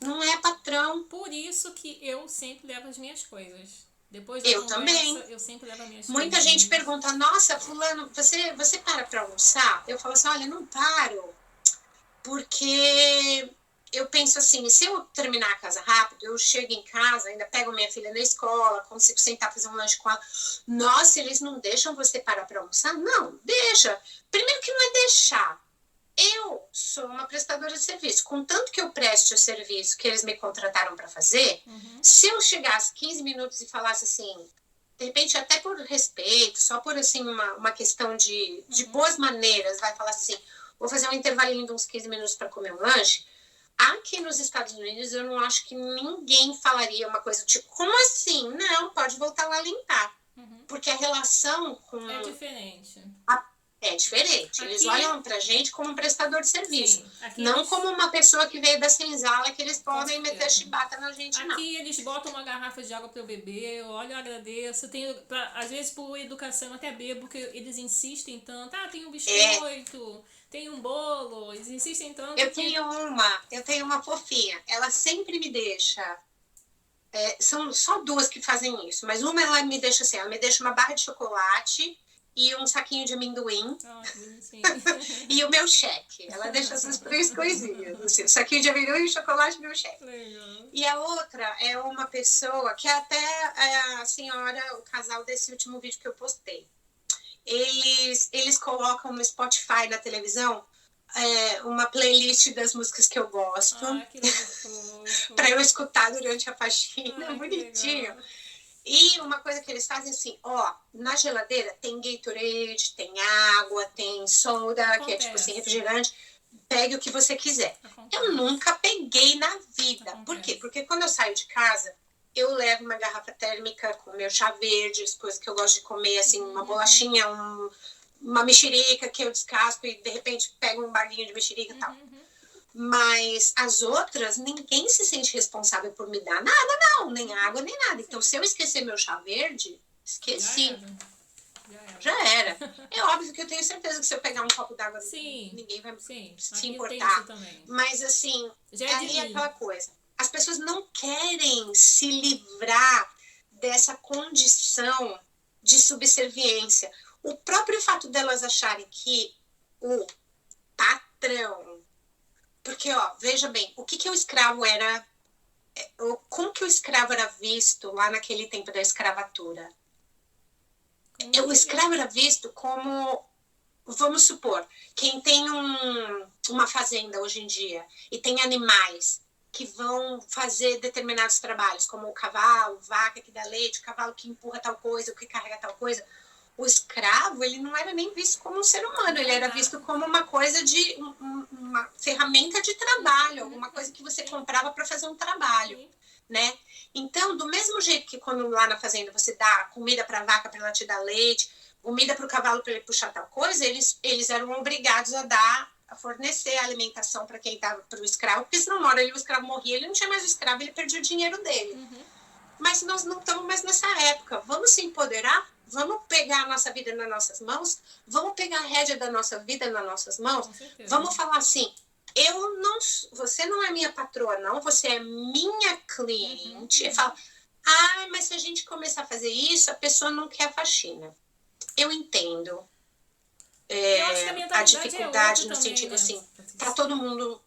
Não é patrão. Por isso que eu sempre levo as minhas coisas. Depois da conversa, também. Eu sempre levo as minhas Muita coisas. gente pergunta, nossa, fulano, você para pra almoçar? Eu falo assim, olha, não paro, porque eu penso assim, se eu terminar a casa rápido, eu chego em casa, ainda pego minha filha na escola, consigo sentar, fazer um lanche com ela. Nossa, eles não deixam você parar para almoçar? Não, deixa. Primeiro que não é deixar. Eu sou uma prestadora de serviço. Contanto que eu preste o serviço que eles me contrataram para fazer, se eu chegasse 15 minutos e falasse assim, de repente até por respeito, só por assim uma questão de boas maneiras, vai falar assim, vou fazer um intervalinho de uns 15 minutos para comer um lanche. Aqui nos Estados Unidos, eu não acho que ninguém falaria uma coisa tipo, como assim? Não, pode voltar lá limpar. Porque a relação com... É diferente. É diferente. Aqui... Eles olham pra gente como um prestador de serviço. Sim, não como uma pessoa que veio da senzala que eles podem meter chibata na gente, aqui não. Aqui eles botam uma garrafa de água para eu beber, eu olho, eu agradeço. Às vezes por educação eu até bebo, porque eles insistem tanto. Tem um biscoito, tem um bolo, eles insistem tanto. Eu tenho uma fofinha. Ela sempre me deixa... são só duas que fazem isso, mas uma ela me deixa assim, ela me deixa uma barra de chocolate e um saquinho de amendoim e o meu cheque. Ela deixa essas três coisinhas, assim, o saquinho de amendoim, o chocolate e o meu cheque. Legal. E a outra é uma pessoa que até a senhora, o casal desse último vídeo que eu postei, eles colocam no Spotify, na televisão, uma playlist das músicas que eu gosto. Ah, que fofo. Para eu escutar durante a faxina, Ai, bonitinho. E uma coisa que eles fazem assim, na geladeira tem Gatorade, tem água, tem soda, que é tipo assim, refrigerante. Pegue o que você quiser. Eu nunca peguei na vida. Por quê? Porque quando eu saio de casa, eu levo uma garrafa térmica com meu chá verde, as coisas que eu gosto de comer, assim, uma bolachinha, uma mexerica que eu descasco e de repente pego um baguinho de mexerica e tal. Mas as outras, ninguém se sente responsável por me dar nada, não. Nem água, nem nada. Então, se eu esquecer meu chá verde, esqueci. Já era. É óbvio que eu tenho certeza que se eu pegar um copo d'água, ninguém vai se importar. Mas, assim, aí é aquela coisa. As pessoas não querem se livrar dessa condição de subserviência. O próprio fato delas acharem que o patrão... Porque, veja bem, o que o escravo era... Como que o escravo era visto lá naquele tempo da escravatura? O escravo era visto como... Vamos supor, quem tem uma fazenda hoje em dia e tem animais que vão fazer determinados trabalhos, como o cavalo, vaca que dá leite, o cavalo que empurra tal coisa, o que carrega tal coisa... O escravo, ele não era nem visto como um ser humano, ele era visto como uma coisa de... uma ferramenta de trabalho, alguma coisa que você comprava para fazer um trabalho, né? Então, do mesmo jeito que quando lá na fazenda você dá comida para a vaca para ela te dar leite, comida para o cavalo para ele puxar tal coisa, eles eram obrigados a fornecer alimentação para quem estava, para o escravo, porque senão uma hora o escravo morria, ele não tinha mais o escravo, ele perdia o dinheiro dele. Mas nós não estamos mais nessa época. Vamos se empoderar? Vamos pegar a nossa vida nas nossas mãos? Vamos pegar a rédea da nossa vida nas nossas mãos? Vamos falar assim, você não é minha patroa, não, você é minha cliente. E fala, mas se a gente começar a fazer isso, a pessoa não quer a faxina. Eu entendo a dificuldade no sentido assim, tá todo mundo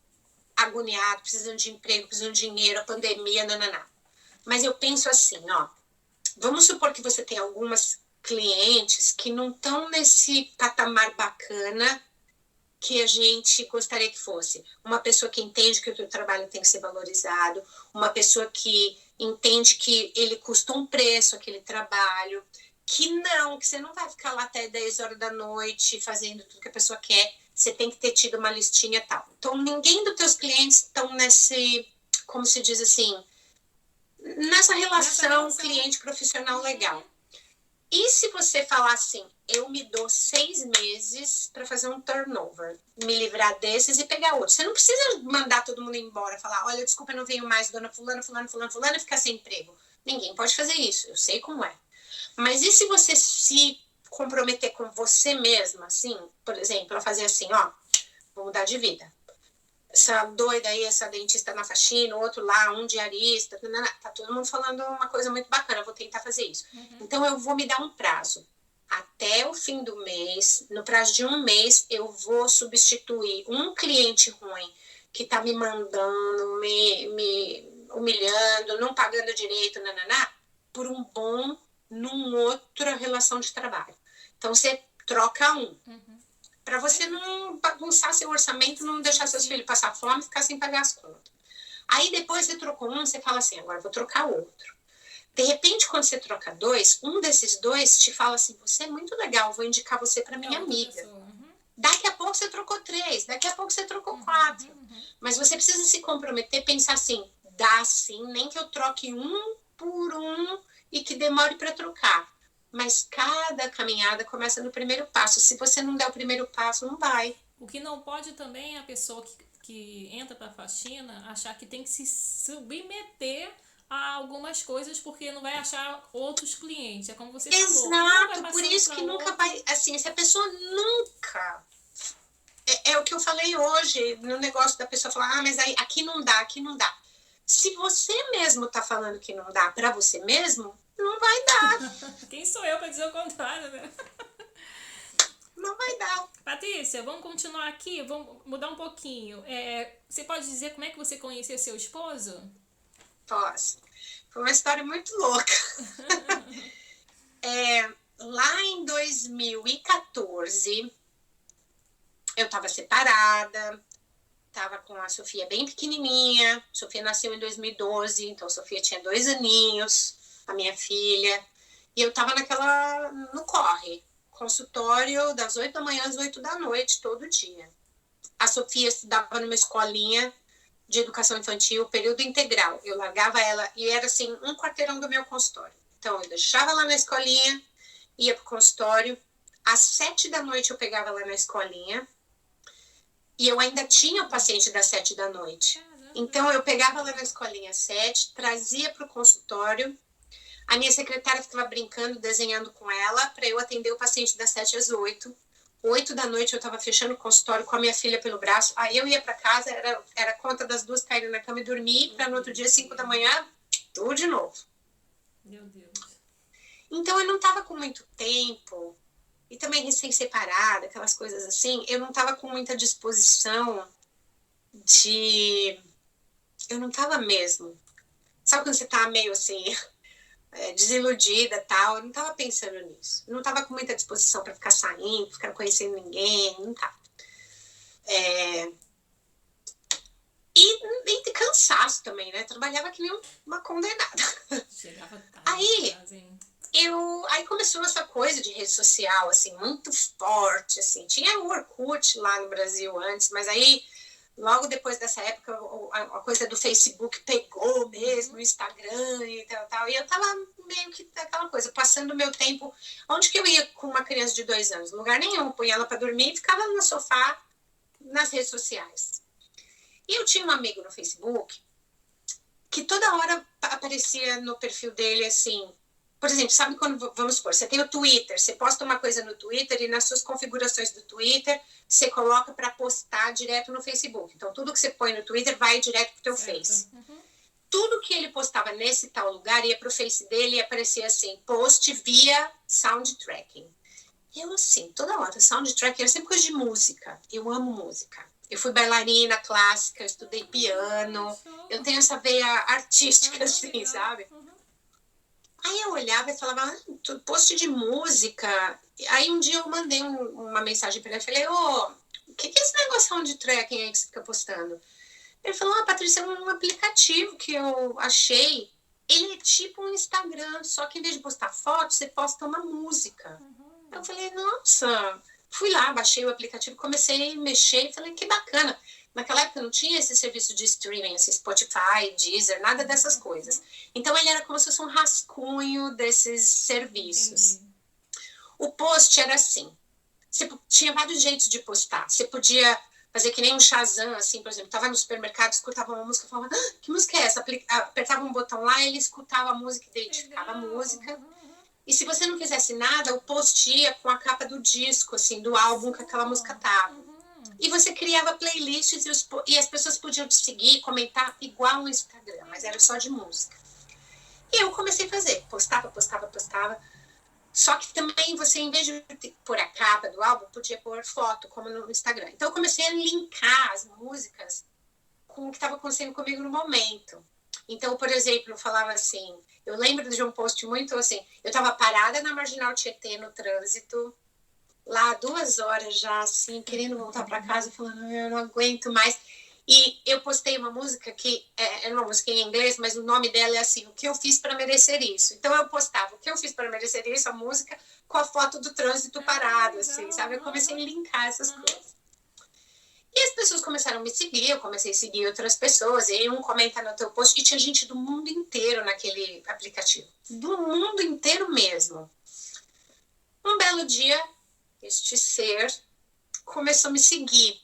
agoniado, precisando de emprego, precisando de dinheiro, a pandemia, nananá. Mas eu penso assim, vamos supor que você tem algumas clientes que não estão nesse patamar bacana que a gente gostaria que fosse. Uma pessoa que entende que o teu trabalho tem que ser valorizado, uma pessoa que entende que ele custa um preço, aquele trabalho, que você não vai ficar lá até 10 horas da noite fazendo tudo que a pessoa quer, você tem que ter tido uma listinha e tal. Então, ninguém dos teus clientes estão nesse, como se diz assim, nessa relação cliente-profissional legal. E se você falar assim, eu me dou 6 meses para fazer um turnover, me livrar desses e pegar outros. Você não precisa mandar todo mundo embora, falar, olha, desculpa, eu não venho mais, dona fulana, e ficar sem emprego. Ninguém pode fazer isso, eu sei como é. Mas e se você se comprometer com você mesma, assim, por exemplo, a fazer assim, vou mudar de vida. Essa doida aí, essa dentista na faxina, o outro lá, um diarista, tá todo mundo falando uma coisa muito bacana, eu vou tentar fazer isso. Então, eu vou me dar um prazo. Até o fim do mês, no prazo de 1 mês, eu vou substituir um cliente ruim que tá me mandando, me humilhando, não pagando direito, por um bom numa outra relação de trabalho. Então, você troca para você não bagunçar seu orçamento, não deixar seus filhos passar fome e ficar sem pagar as contas. Aí depois você trocou você fala assim, agora eu vou trocar outro. De repente, quando você troca 2, um desses 2 te fala assim, você é muito legal, vou indicar você para minha amiga. Daqui a pouco você trocou 3, daqui a pouco você trocou 4. Mas você precisa se comprometer, pensar assim, dá sim, nem que eu troque um por um e que demore para trocar. Mas cada caminhada começa no primeiro passo. Se você não der o primeiro passo, não vai. O que não pode também é a pessoa que entra para a faxina achar que tem que se submeter a algumas coisas porque não vai achar outros clientes. É como você falou. Exato, por isso que nunca vai... Assim, se a pessoa nunca... É o que eu falei hoje no negócio da pessoa falar, mas aí, aqui não dá, aqui não dá. Se você mesmo tá falando que não dá para você mesmo, não vai dar. Quem sou eu para dizer o contrário, né? Não vai dar. Patrícia, vamos continuar aqui, vamos mudar um pouquinho. Você pode dizer como é que você conheceu seu esposo? Posso. Foi uma história muito louca. Lá em 2014, eu estava separada, estava com a Sofia bem pequenininha. Sofia nasceu em 2012, então a Sofia tinha 2 aninhos, a minha filha. E eu estava no corre, consultório das 8 da manhã às 8 da noite, todo dia. A Sofia estudava numa escolinha de educação infantil, período integral. Eu largava ela e era assim, um quarteirão do meu consultório. Então eu deixava ela na escolinha, ia pro consultório. Às 7 da noite eu pegava ela na escolinha. E eu ainda tinha o paciente das 7 da noite. Então eu pegava ela na escolinha às 7, trazia pro consultório. A minha secretária ficava brincando, desenhando com ela, para eu atender o paciente das 7 às 8. 8 da noite eu estava fechando o consultório com a minha filha pelo braço. Aí eu ia para casa, era conta das duas caírem na cama e dormir, para no outro dia, 5 da manhã, tudo de novo. Meu Deus. Então eu não estava com muito tempo, e também recém-separada, aquelas coisas assim, eu não estava com muita disposição de... Eu não estava mesmo. Sabe quando você tá meio assim... desiludida, tal, eu não estava pensando nisso. Eu não estava com muita disposição para ficar saindo, ficar conhecendo ninguém, não estava. E cansaço também, né? Trabalhava que nem uma condenada. Chegava tarde. Aí começou essa coisa de rede social, assim, muito forte, assim. Tinha o Orkut lá no Brasil antes, mas aí logo depois dessa época, a coisa do Facebook pegou mesmo, o Instagram e tal. E eu tava meio que aquela coisa, passando o meu tempo... Onde que eu ia com uma criança de 2 anos? Lugar nenhum. Punha ela para dormir e ficava no sofá, nas redes sociais. E eu tinha um amigo no Facebook que toda hora aparecia no perfil dele assim... Por exemplo, sabe quando, vamos supor, você tem o Twitter, você posta uma coisa no Twitter e nas suas configurações do Twitter, você coloca para postar direto no Facebook. Então, tudo que você põe no Twitter vai direto pro teu Face. Uhum. Tudo que ele postava nesse tal lugar ia pro Face dele e aparecia assim, post via sound tracking. E eu assim, toda hora, sound tracking era sempre coisa de música. Eu amo música. Eu fui bailarina clássica, eu estudei piano, eu tenho essa veia artística, assim, sabe? Aí eu olhava e falava, post de música. Aí um dia eu mandei uma mensagem para ele e falei, o que é esse negócio de tracking aí que você fica postando? Ele falou, Patrícia, é um aplicativo que eu achei. Ele é tipo um Instagram, só que em vez de postar foto, você posta uma música. Eu falei, nossa. Fui lá, baixei o aplicativo, comecei a mexer e falei, que bacana. Naquela época não tinha esse serviço de streaming, assim, Spotify, Deezer, nada dessas coisas. Então ele era como se fosse um rascunho desses serviços. Entendi. O post era assim, você tinha vários jeitos de postar. Você podia fazer que nem um Shazam, assim, por exemplo, estava no supermercado, escutava uma música, falava, que música é essa? Apertava um botão lá, ele escutava a música, identificava a música. E se você não fizesse nada, o post ia com a capa do disco, assim, do álbum que aquela música tava. E você criava playlists e as pessoas podiam te seguir, comentar igual no Instagram, mas era só de música. E eu comecei a fazer, postava. Só que também você, em vez de pôr a capa do álbum, podia pôr foto, como no Instagram. Então eu comecei a linkar as músicas com o que estava acontecendo comigo no momento. Então, por exemplo, eu falava assim, eu lembro de um post muito assim, eu estava parada na Marginal Tietê, no trânsito, lá 2 horas já, assim, querendo voltar para casa, falando, eu não aguento mais. E eu postei uma música que é uma música em inglês, mas o nome dela é assim, o que eu fiz para merecer isso. Então eu postava o que eu fiz para merecer isso, a música, com a foto do trânsito parado, assim, sabe? Eu comecei a linkar essas coisas. E as pessoas começaram a me seguir, eu comecei a seguir outras pessoas, e aí um comenta no teu post, e tinha gente do mundo inteiro naquele aplicativo. Do mundo inteiro mesmo. Um belo dia, este ser começou a me seguir.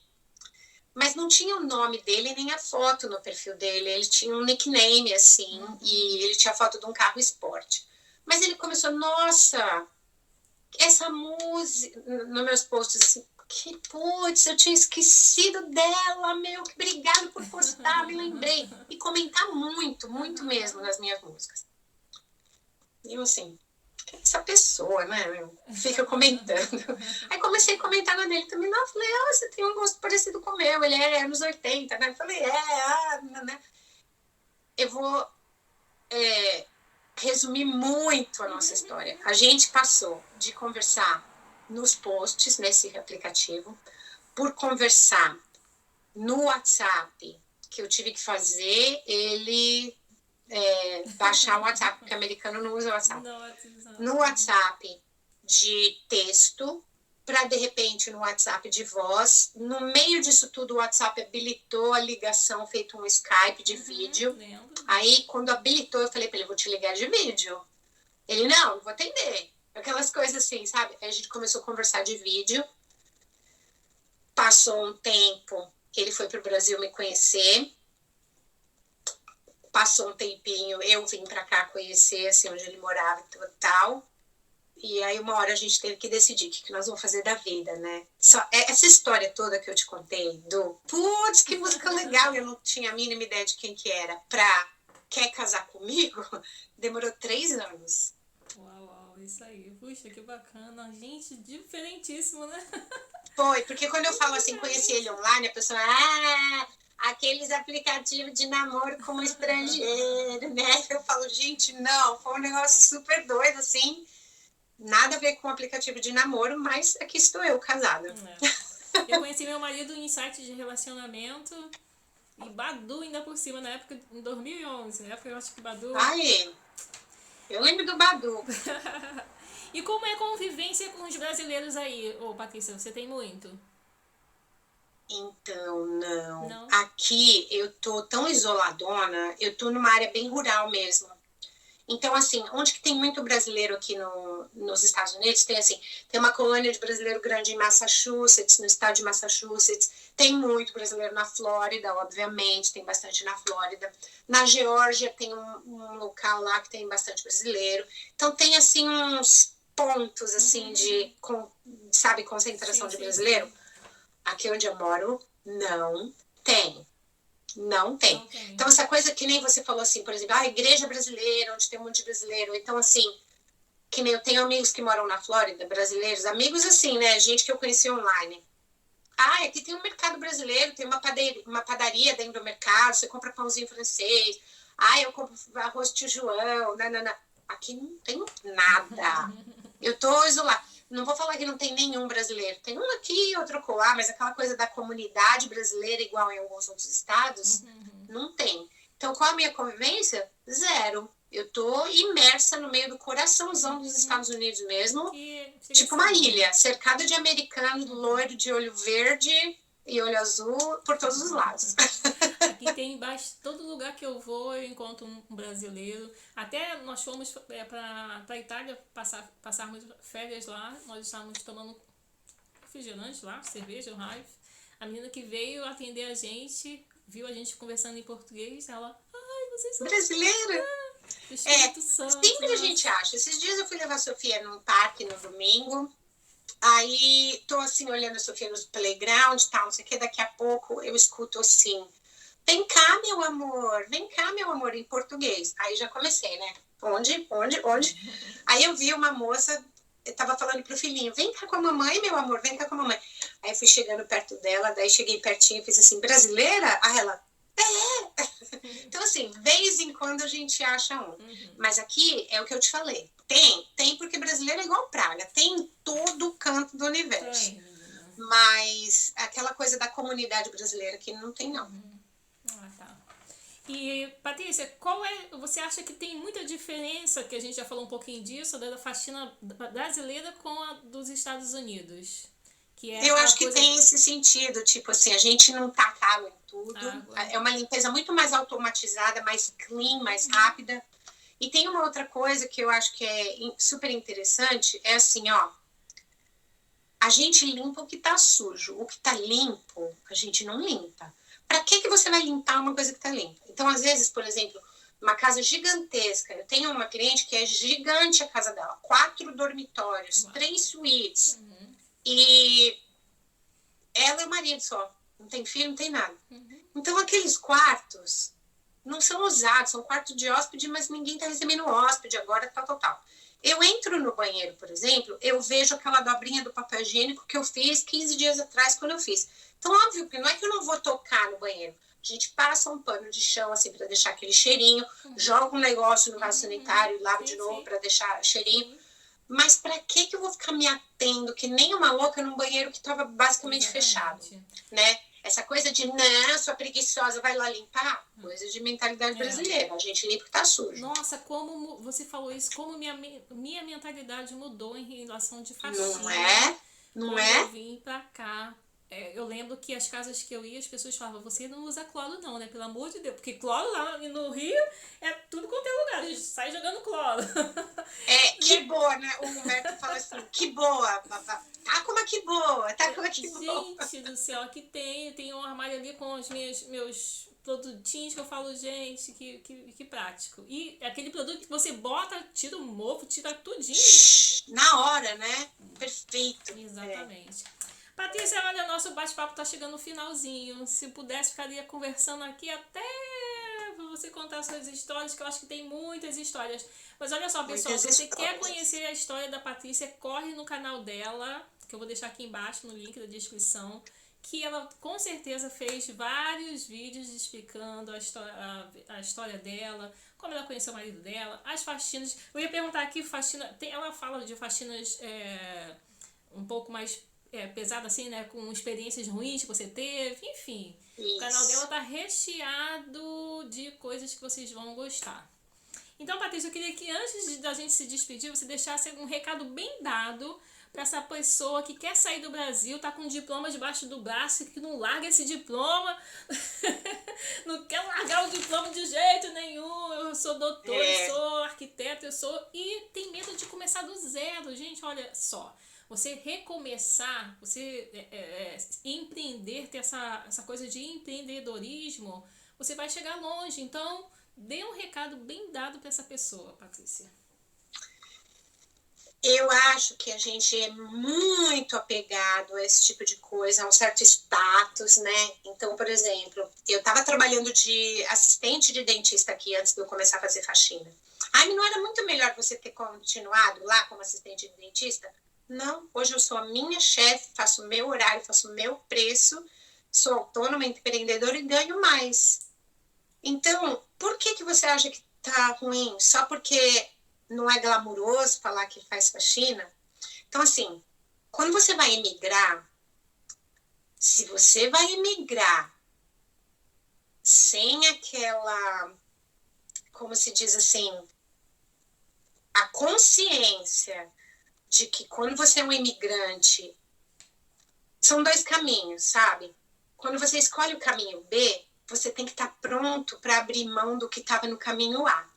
Mas não tinha o nome dele nem a foto no perfil dele. Ele tinha um nickname, assim, e ele tinha a foto de um carro esporte. Mas ele começou, nossa, essa música, nos meus posts, assim, que putz, eu tinha esquecido dela, meu, que obrigado por postar, me lembrei. E comentar muito, muito mesmo nas minhas músicas. E eu assim, essa pessoa, né, meu, fica comentando. Aí comecei a comentar na dele também. Não, falei, você tem um gosto parecido com o meu, ele é anos 80, né? Falei, né? Eu vou resumir muito a nossa história. A gente passou de conversar nos posts, nesse aplicativo, por conversar no WhatsApp, que eu tive que fazer ele baixar o WhatsApp, porque o americano não usa o WhatsApp. No WhatsApp de texto, para de repente no WhatsApp de voz. No meio disso tudo, o WhatsApp habilitou a ligação, feito um Skype de vídeo. Lembro. Aí, quando habilitou, eu falei para ele, vou te ligar de vídeo. Ele, não vou atender. Aquelas coisas assim, sabe? Aí a gente começou a conversar de vídeo. Passou um tempo, ele foi pro Brasil me conhecer. Passou um tempinho, eu vim para cá conhecer, assim, onde ele morava e tal. E aí, uma hora a gente teve que decidir o que nós vamos fazer da vida, né? Essa história toda que eu te contei, putz, que música legal, eu não tinha a mínima ideia de quem que era, quer casar comigo, demorou 3 anos. Uau, isso aí. Puxa, que bacana. Gente, diferentíssimo, né? Foi, porque quando eu falo assim, conheci ele online, a pessoa, aqueles aplicativos de namoro com um estrangeiro, né? Eu falo, gente, não, foi um negócio super doido, assim. Nada a ver com o aplicativo de namoro, mas aqui estou eu, casada. Eu conheci meu marido em site de relacionamento e Badoo ainda por cima, na época, em 2011. Na época eu acho que Badoo... Ai, eu lembro do Badoo. E como é a convivência com os brasileiros aí, Patrícia? Você tem muito? Então, não. Aqui eu tô tão isoladona, eu tô numa área bem rural mesmo. Então, assim, onde que tem muito brasileiro aqui nos Estados Unidos, tem uma colônia de brasileiro grande em Massachusetts, no estado de Massachusetts, tem muito brasileiro na Flórida, obviamente, tem bastante na Flórida. Na Geórgia tem um local lá que tem bastante brasileiro. Então, tem, assim, uns pontos, assim, de, sabe, concentração de brasileiro. Aqui onde eu moro, não tem. Não tem. Então, essa coisa que nem você falou assim, por exemplo, a igreja brasileira, onde tem um monte de brasileiro. Então, assim, que nem eu tenho amigos que moram na Flórida, brasileiros, amigos assim, né? Gente que eu conheci online. Aqui tem um mercado brasileiro, tem uma padaria dentro do mercado, você compra pãozinho francês. Eu compro arroz tio João. Não. Aqui não tem nada. Eu tô isolada. Não vou falar que não tem nenhum brasileiro. Tem um aqui, outro colar, mas aquela coisa da comunidade brasileira, igual em alguns outros estados, não tem. Então, qual a minha convivência? Zero. Eu tô imersa no meio do coraçãozão dos Estados Unidos mesmo. Tipo uma ilha, cercada de americanos, loiro, de olho verde e olho azul, por todos os lados. Aqui tem todo lugar que eu vou, eu encontro um brasileiro. Até nós fomos para a Itália passarmos férias lá. Nós estávamos tomando refrigerante lá, cerveja, raio. A menina que veio atender a gente, viu a gente conversando em português. Ela, vocês são brasileira? Sempre a gente acha. Esses dias eu fui levar a Sofia num parque no domingo. Aí tô assim, olhando a Sofia no playground e tal, não sei o que. Daqui a pouco eu escuto assim: vem cá, meu amor, em português. Aí já comecei, né? Onde? Aí eu vi uma moça, eu tava falando pro filhinho: vem cá com a mamãe, meu amor, vem cá com a mamãe. Aí eu fui chegando perto dela, daí cheguei pertinho e fiz assim: brasileira? Aí ela: Então, assim, de vez em quando a gente acha um. Mas aqui é o que eu te falei. Tem porque brasileiro é igual praga. Tem em todo canto do universo. Mas aquela coisa da comunidade brasileira aqui não tem, não. Tá. E, Patrícia, você acha que tem muita diferença, que a gente já falou um pouquinho disso, da faxina brasileira com a dos Estados Unidos? Eu acho que tem esse sentido, tipo assim, a gente não taca água em tudo. É uma limpeza muito mais automatizada, mais clean, mais rápida. E tem uma outra coisa que eu acho que é super interessante, é assim, a gente limpa o que tá sujo. O que tá limpo, a gente não limpa. Pra que você vai limpar uma coisa que tá limpa? Então, às vezes, por exemplo, uma casa gigantesca. Eu tenho uma cliente que é gigante a casa dela. 4 dormitórios, 3 suítes. E ela e o marido só. Não tem filho, não tem nada. Então, aqueles quartos não são usados. São quartos de hóspede, mas ninguém tá recebendo hóspede agora, tal. Eu entro no banheiro, por exemplo, eu vejo aquela dobrinha do papel higiênico que eu fiz 15 dias atrás, quando eu fiz. Então, óbvio que não é que eu não vou tocar no banheiro. A gente passa um pano de chão, assim, pra deixar aquele cheirinho. Joga um negócio no vaso sanitário e lava de novo pra deixar cheirinho. Mas para que eu vou ficar me atendo que nem uma louca num banheiro que estava basicamente fechado, né? Essa coisa de, não, sua preguiçosa, vai lá limpar, coisa de mentalidade brasileira. A gente limpa o que tá sujo. Nossa, como você falou isso, como minha mentalidade mudou em relação de faxina. Não é? Não é? Eu vim pra cá. Eu lembro que as casas que eu ia, as pessoas falavam, você não usa cloro não, né? Pelo amor de Deus. Porque cloro lá no Rio é tudo quanto é lugar. A gente sai jogando cloro. Que boa, né? O Humberto fala assim, que boa, tá com uma que boa, tá com uma que boa. Gente do céu, aqui tem um armário ali com os meus produtinhos que eu falo, gente, que prático. E aquele produto que você bota, tira o mofo, tira tudinho. Na hora, né? Perfeito. Exatamente. Patrícia, olha, nosso bate-papo tá chegando no finalzinho. Se pudesse, ficaria conversando aqui até você contar suas histórias, que eu acho que tem muitas histórias. Mas olha só, pessoal, se você quer conhecer a história da Patrícia, corre no canal dela, que eu vou deixar aqui embaixo no link da descrição, que ela com certeza fez vários vídeos explicando a história dela, como ela conheceu o marido dela, as faxinas. Eu ia perguntar aqui, faxina, ela fala de faxinas um pouco mais pesado assim, né, com experiências ruins que você teve, enfim. Isso. O canal dela tá recheado de coisas que vocês vão gostar. Então, Patrícia, eu queria que antes da gente se despedir, você deixasse um recado bem dado para essa pessoa que quer sair do Brasil, tá com um diploma debaixo do braço, que não larga esse diploma, não quer largar o diploma de jeito nenhum, eu sou doutor, eu sou arquiteto, e tem medo de começar do zero. Gente, olha só. Você recomeçar, você empreender, ter essa coisa de empreendedorismo, você vai chegar longe. Então, dê um recado bem dado para essa pessoa, Patrícia. Eu acho que a gente é muito apegado a esse tipo de coisa, a um certo status, né? Então, por exemplo, eu estava trabalhando de assistente de dentista aqui antes de eu começar a fazer faxina. Ai, não era muito melhor você ter continuado lá como assistente de dentista? Não, hoje eu sou a minha chefe, faço o meu horário, faço o meu preço, sou autônoma, empreendedora e ganho mais. Então, por que você acha que tá ruim? Só porque não é glamuroso falar que faz faxina? Então, assim, quando você vai emigrar, se você vai emigrar sem aquela, como se diz assim, a consciência de que quando você é um imigrante, são dois caminhos, sabe? Quando você escolhe o caminho B, você tem que estar pronto para abrir mão do que estava no caminho A.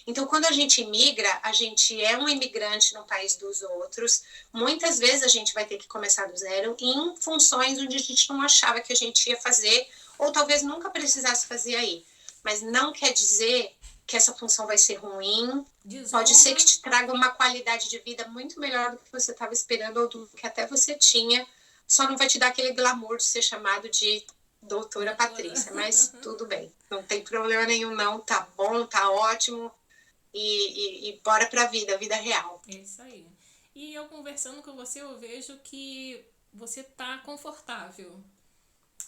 Então, quando a gente imigra, a gente é um imigrante no país dos outros. Muitas vezes a gente vai ter que começar do zero em funções onde a gente não achava que a gente ia fazer, ou talvez nunca precisasse fazer aí. Mas não quer dizer que essa função vai ser ruim. Pode ser que te traga uma qualidade de vida muito melhor do que você estava esperando ou do que até você tinha. Só não vai te dar aquele glamour de ser chamado de doutora Patrícia, mas tudo bem. Não tem problema nenhum não, tá bom, tá ótimo. E bora pra vida real. É isso aí. E eu conversando com você, eu vejo que você tá confortável.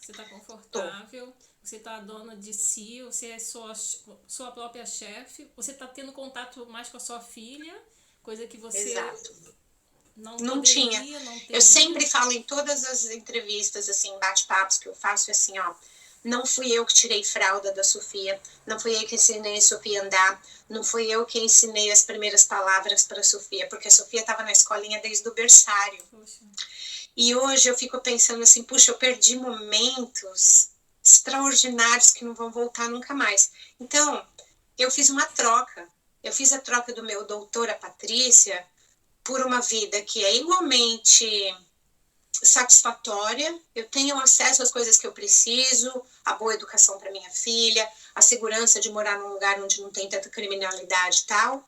Você tá confortável, você tá dona de si, você é sua própria chefe, você tá tendo contato mais com a sua filha, coisa que você não tinha. Eu sempre falo em todas as entrevistas, assim, bate-papos que eu faço, assim, ó, não fui eu que tirei fralda da Sofia, não fui eu que ensinei a Sofia a andar, não fui eu que ensinei as primeiras palavras para a Sofia, porque a Sofia estava na escolinha desde o berçário. Poxa. E hoje eu fico pensando assim, puxa, eu perdi momentos extraordinários que não vão voltar nunca mais. Então, eu fiz uma troca. Eu fiz a troca do meu doutora Patrícia por uma vida que é igualmente satisfatória. Eu tenho acesso às coisas que eu preciso, a boa educação para minha filha, a segurança de morar num lugar onde não tem tanta criminalidade e tal.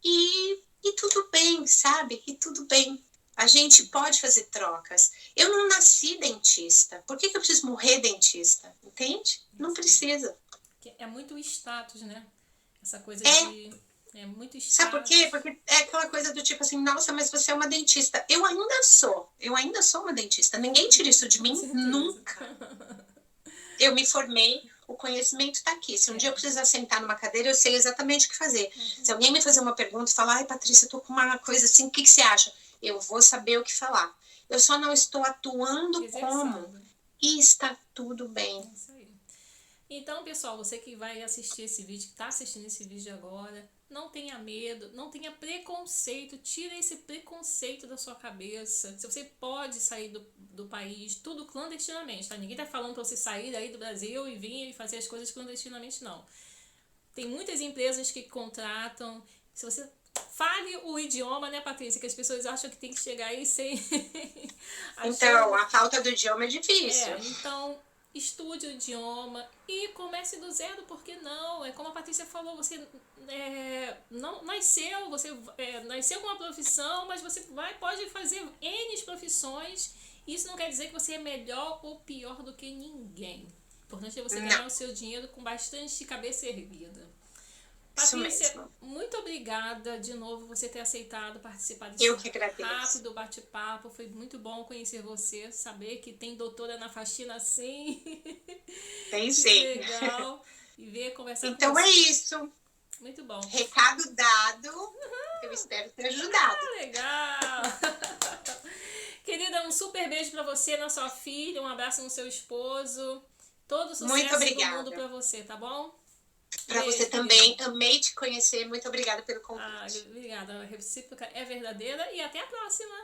E tudo bem, sabe? E tudo bem. A gente pode fazer trocas. Eu não nasci dentista. Por que eu preciso morrer dentista? Entende? Não precisa. É muito status, né? Essa coisa de... É muito status. Sabe por quê? Porque é aquela coisa do tipo assim, nossa, mas você é uma dentista. Eu ainda sou uma dentista. Ninguém tira isso de mim nunca. Eu me formei, o conhecimento está aqui. Se um dia eu precisar sentar numa cadeira, eu sei exatamente o que fazer. Se alguém me fazer uma pergunta e falar, ai, Patrícia, eu tô com uma coisa assim, o que você acha? Eu vou saber o que falar. Eu só não estou atuando como, e está tudo bem. É isso aí. Então, pessoal, você que vai assistir esse vídeo, que está assistindo esse vídeo agora, não tenha medo, não tenha preconceito, tira esse preconceito da sua cabeça. Se você pode sair do país, tudo clandestinamente, tá? Ninguém tá falando para você sair daí do Brasil e vir e fazer as coisas clandestinamente, não. Tem muitas empresas que contratam. Se você fale o idioma, né, Patrícia? Que as pessoas acham que tem que chegar aí sem... Então, a falta do idioma é difícil. Então, estude o idioma e comece do zero, porque não? É como a Patrícia falou, você não nasceu, você nasceu com uma profissão, mas você pode fazer N profissões. Isso não quer dizer que você é melhor ou pior do que ninguém. O importante é você ganhar o seu dinheiro com bastante cabeça erguida. Patrícia, muito obrigada de novo por você ter aceitado participar desse rápido bate-papo. Foi muito bom conhecer você, saber que tem doutora na faxina assim. Tem sim. Legal. E ver, conversar então com você. Então é isso. Muito bom. Recado dado. Eu espero ter ajudado. Legal. Querida, um super beijo pra você, na sua filha. Um abraço no seu esposo. Todo sucesso do mundo pra você, tá bom? Para você também, amei te conhecer, muito obrigada pelo convite. Obrigada, a recíproca é verdadeira e até a próxima!